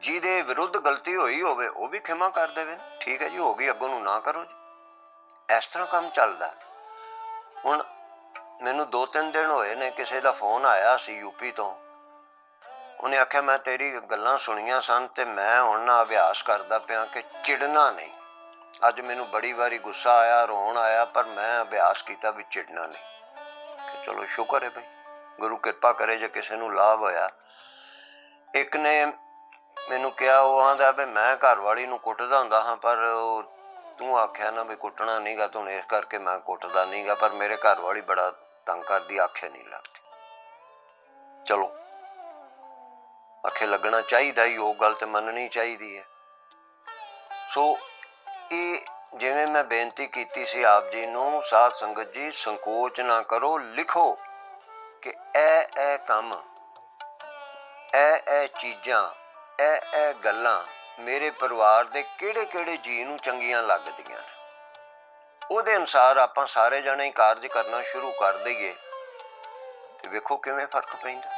ਜਿਹਦੇ ਵਿਰੁੱਧ ਗਲਤੀ ਹੋਈ ਹੋਵੇ ਉਹ ਵੀ ਖਿਮਾ ਕਰ ਦੇਵੇ, ਠੀਕ ਹੈ ਜੀ ਹੋ ਗਈ, ਅੱਗੋਂ ਨੂੰ ਨਾ ਕਰੋ ਜੀ। ਇਸ ਤਰ੍ਹਾਂ ਕੰਮ ਚੱਲਦਾ। ਹੁਣ ਮੈਨੂੰ 2-3 ਦਿਨ ਹੋਏ ਨੇ, ਕਿਸੇ ਦਾ ਫੋਨ ਆਇਆ ਸੀ ਯੂਪੀ ਤੋਂ, ਉਹਨੇ ਆਖਿਆ ਮੈਂ ਤੇਰੀ ਗੱਲਾਂ ਸੁਣੀਆਂ ਸਨ ਤੇ ਮੈਂ ਹੁਣ ਨਾ ਅਭਿਆਸ ਕਰਦਾ ਪਿਆ ਕਿ ਚਿੜਨਾ ਨਹੀਂ। ਅੱਜ ਮੈਨੂੰ ਬੜੀ ਵਾਰੀ ਗੁੱਸਾ ਆਇਆ, ਰੋਣ ਆਇਆ, ਪਰ ਮੈਂ ਅਭਿਆਸ ਕੀਤਾ ਵੀ ਚਿੜਨਾ ਨਹੀਂ। ਕਿ ਚਲੋ ਸ਼ੁਕਰ ਹੈ ਬਈ, ਗੁਰੂ ਕਿਰਪਾ ਕਰੇ ਜੇ ਕਿਸੇ ਨੂੰ ਲਾਭ ਹੋਇਆ। ਇੱਕ ਨੇ ਮੈਨੂੰ ਕਿਹਾ, ਉਹ ਆਂਦਾ ਵੀ ਮੈਂ ਘਰ ਵਾਲੀ ਨੂੰ ਕੁੱਟਦਾ ਹੁੰਦਾ ਹਾਂ, ਪਰ ਉਹ ਤੂੰ ਆਖਿਆ ਨਾ ਵੀ ਕੁੱਟਣਾ ਨਹੀਂ ਗਾ, ਤੂੰ ਇਸ ਕਰਕੇ ਮੈਂ ਕੁੱਟਦਾ ਨਹੀਂ ਗਾ, ਪਰ ਮੇਰੇ ਘਰ ਵਾਲੀ ਬੜਾ ਤੰਗ ਕਰਦੀ, ਆਖੇ ਨਹੀਂ ਲੱਗਦੀ। ਚਲੋ ਆਖੇ ਲੱਗਣਾ ਚਾਹੀਦਾ ਹੀ, ਉਹ ਗੱਲ ਤੇ ਮੰਨਣੀ ਚਾਹੀਦੀ ਹੈ। ਸੋ ਇਹ ਜਿਵੇਂ ਮੈਂ ਬੇਨਤੀ ਕੀਤੀ ਸੀ ਆਪ ਜੀ ਨੂੰ, ਸਾਧ ਸੰਗਤ ਜੀ ਸੰਕੋਚ ਨਾ ਕਰੋ, ਲਿਖੋ ਕਿ ਇਹ ਕੰਮ, ਇਹ ਚੀਜ਼ਾਂ, ਇਹ ਗੱਲਾਂ ਮੇਰੇ ਪਰਿਵਾਰ ਦੇ ਕਿਹੜੇ ਕਿਹੜੇ ਜੀਅ ਨੂੰ ਚੰਗੀਆਂ ਲੱਗਦੀਆਂ ਨੇ, ਉਹਦੇ ਅਨੁਸਾਰ ਆਪਾਂ ਸਾਰੇ ਜਣੇ ਹੀ ਕਾਰਜ ਕਰਨਾ ਸ਼ੁਰੂ ਕਰ ਦਈਏ ਤੇ ਵੇਖੋ ਕਿਵੇਂ ਫਰਕ ਪੈਂਦਾ,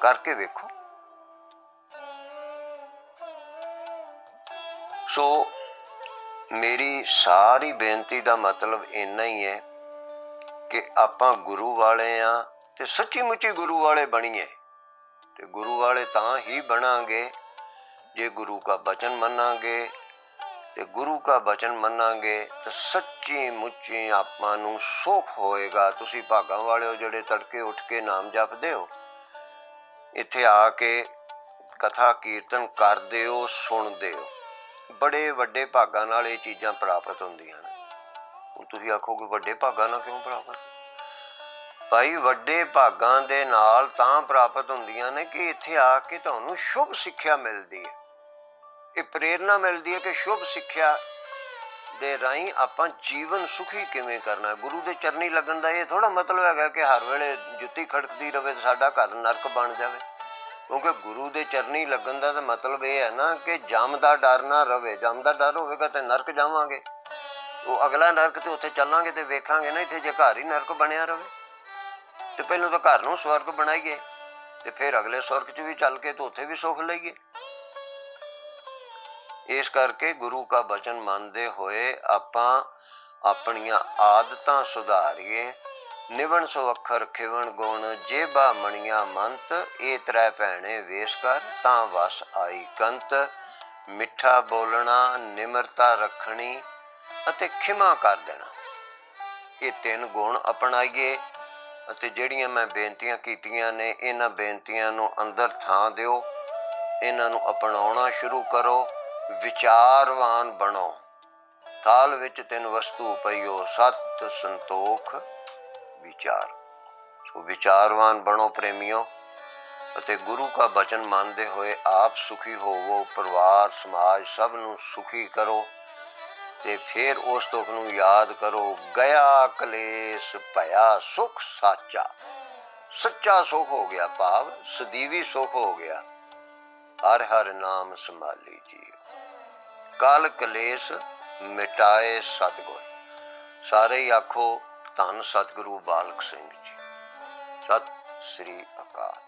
ਕਰਕੇ ਵੇਖੋ। ਸੋ ਮੇਰੀ ਸਾਰੀ ਬੇਨਤੀ ਦਾ ਮਤਲਬ ਇੰਨਾ ਹੀ ਹੈ ਕਿ ਆਪਾਂ ਗੁਰੂ ਵਾਲੇ ਆ ਤੇ ਸੱਚੀ ਮੁੱਚੀ ਗੁਰੂ ਵਾਲੇ ਬਣੀਏ। ਤੇ ਗੁਰੂ ਵਾਲੇ ਤਾਂ ਹੀ ਬਣਾਂਗੇ ਜੇ ਗੁਰੂ ਕਾ ਬਚਨ ਮੰਨਾਂਗੇ, ਤੇ ਗੁਰੂ ਕਾ ਬਚਨ ਮੰਨਾਂਗੇ ਤਾਂ ਸੱਚੀ ਮੁੱਚੀ ਆਪਾਂ ਨੂੰ ਸੁੱਖ ਹੋਏਗਾ। ਤੁਸੀਂ ਭਾਗਾਂ ਵਾਲੇ ਹੋ ਜਿਹੜੇ ਤੜਕੇ ਉੱਠ ਕੇ ਨਾਮ ਜਪਦੇ ਹੋ, ਇੱਥੇ ਆ ਕੇ ਕਥਾ ਕੀਰਤਨ ਕਰਦੇ ਹੋ, ਸੁਣਦੇ ਹੋ, ਬੜੇ ਵੱਡੇ ਭਾਗਾਂ ਨਾਲ ਇਹ ਚੀਜ਼ਾਂ ਪ੍ਰਾਪਤ ਹੁੰਦੀਆਂ ਨੇ। ਹੁਣ ਤੁਸੀਂ ਆਖੋਗੇ ਵੱਡੇ ਭਾਗਾਂ ਨਾਲ ਕਿਉਂ ਪ੍ਰਾਪਤ? ਭਾਈ ਵੱਡੇ ਭਾਗਾਂ ਦੇ ਨਾਲ ਤਾਂ ਪ੍ਰਾਪਤ ਹੁੰਦੀਆਂ ਨੇ ਕਿ ਇੱਥੇ ਆ ਕੇ ਤੁਹਾਨੂੰ ਸ਼ੁਭ ਸਿੱਖਿਆ ਮਿਲਦੀ ਹੈ। ਇਹ ਪ੍ਰੇਰਨਾ ਮਿਲਦੀ ਹੈ ਕਿ ਸ਼ੁਭ ਸਿੱਖਿਆ ਦੇ ਰਾਹੀਂ ਆਪਾਂ ਜੀਵਨ ਸੁਖੀ ਕਿਵੇਂ ਕਰਨਾ। ਗੁਰੂ ਦੇ ਚਰਨੀ ਲੱਗਣ ਦਾ ਇਹ ਥੋੜ੍ਹਾ ਮਤਲਬ ਹੈਗਾ ਕਿ ਹਰ ਵੇਲੇ ਜੁੱਤੀ ਖੜਕਦੀ ਰਹੇ ਤੇ ਸਾਡਾ ਘਰ ਨਰਕ ਬਣ ਜਾਵੇ, ਕਿਉਂਕਿ ਗੁਰੂ ਦੇ ਚਰਨੀ ਲੱਗਣ ਦਾ ਤਾਂ ਮਤਲਬ ਇਹ ਹੈ ਨਾ ਕਿ ਜਮ ਦਾ ਡਰ ਨਾ ਰਵੇ। ਜਮ ਦਾ ਡਰ ਹੋਵੇਗਾ ਤੇ ਨਰਕ ਜਾਵਾਂਗੇ, ਉਹ ਅਗਲਾ ਨਰਕ ਤੇ ਉੱਥੇ ਚੱਲਾਂਗੇ ਤੇ ਵੇਖਾਂਗੇ ਨਾ। ਇੱਥੇ ਜੇ ਘਰ ਹੀ ਨਰਕ ਬਣਿਆ ਰਵੇ ਤੇ ਪਹਿਲਾਂ ਤਾਂ ਘਰ ਨੂੰ ਸਵਰਗ ਬਣਾਈਏ ਤੇ ਫਿਰ ਅਗਲੇ ਸਵਰਗ 'ਚ ਵੀ ਚੱਲ ਕੇ ਤੇ ਉੱਥੇ ਵੀ ਸੁੱਖ ਲਈਏ। ਇਸ ਕਰਕੇ ਗੁਰੂ ਕਾ ਬਚਨ ਮੰਨਦੇ ਹੋਏ ਆਪਾਂ ਆਪਣੀਆਂ ਆਦਤਾਂ ਸੁਧਾਰੀਏ। ਨਿਵਣ ਸੋ ਅੱਖਰ ਖਿਵਣ ਗੁਣ, ਜੇਬਾ ਮਣੀਆਂ ਮੰਤ, ਇਹ ਤ੍ਰੈ ਭੈਣੇ ਵੇਸ ਕਰ, ਤਾਂ ਵਸ ਆਈ ਕੰਤ। ਮਿੱਠਾ ਬੋਲਣਾ, ਨਿਮਰਤਾ ਰੱਖਣੀ ਅਤੇ ਖਿਮਾ ਕਰ ਦੇਣਾ, ਇਹ 3 ਗੁਣ ਅਪਣਾਈਏ। ਅਤੇ ਜਿਹੜੀਆਂ ਮੈਂ ਬੇਨਤੀਆਂ ਕੀਤੀਆਂ ਨੇ, ਇਹਨਾਂ ਬੇਨਤੀਆਂ ਨੂੰ ਅੰਦਰ ਥਾਂ ਦਿਓ, ਇਹਨਾਂ ਨੂੰ ਅਪਣਾਉਣਾ ਸ਼ੁਰੂ ਕਰੋ। ਵਿਚਾਰਵਾਨ ਬਣੋ। ਥਾਲ ਵਿੱਚ 3 ਵਸਤੂ ਪਈਓ, ਸਤ ਸੰਤੋਖ ਵਿਚਾਰ। ਸੋ ਵਿਚਾਰਵਾਨ ਬਣੋ ਪ੍ਰੇਮੀਓ, ਅਤੇ ਗੁਰੂ ਕਾ ਬਚਨ ਮੰਨਦੇ ਹੋਏ ਆਪ ਸੁਖੀ ਹੋਵੋ, ਪਰਿਵਾਰ ਸਮਾਜ ਸਭ ਨੂੰ ਸੁਖੀ ਕਰੋ। ਤੇ ਫਿਰ ਉਸ ਤੁਕ ਨੂੰ ਯਾਦ ਕਰੋ, ਗਿਆ ਕਲੇਸ਼ ਭਇਆ ਸੁਖ ਸਾਚਾ। ਸੱਚਾ ਸੁਖ ਹੋ ਗਿਆ, ਭਾਵ ਸਦੀਵੀ ਸੁਖ ਹੋ ਗਿਆ। ਹਰ ਹਰ ਨਾਮ ਸੰਭਾਲੀ ਜੀ, ਕਲ ਕਲੇਸ਼ ਮਿਟਾਏ ਸਤਿਗੁਰ। ਸਾਰੇ ਹੀ ਆਖੋ ਧੰਨ ਸਤਿਗੁਰੂ ਬਾਲਕ ਸਿੰਘ ਜੀ। ਸਤਿ ਸ੍ਰੀ ਅਕਾਲ।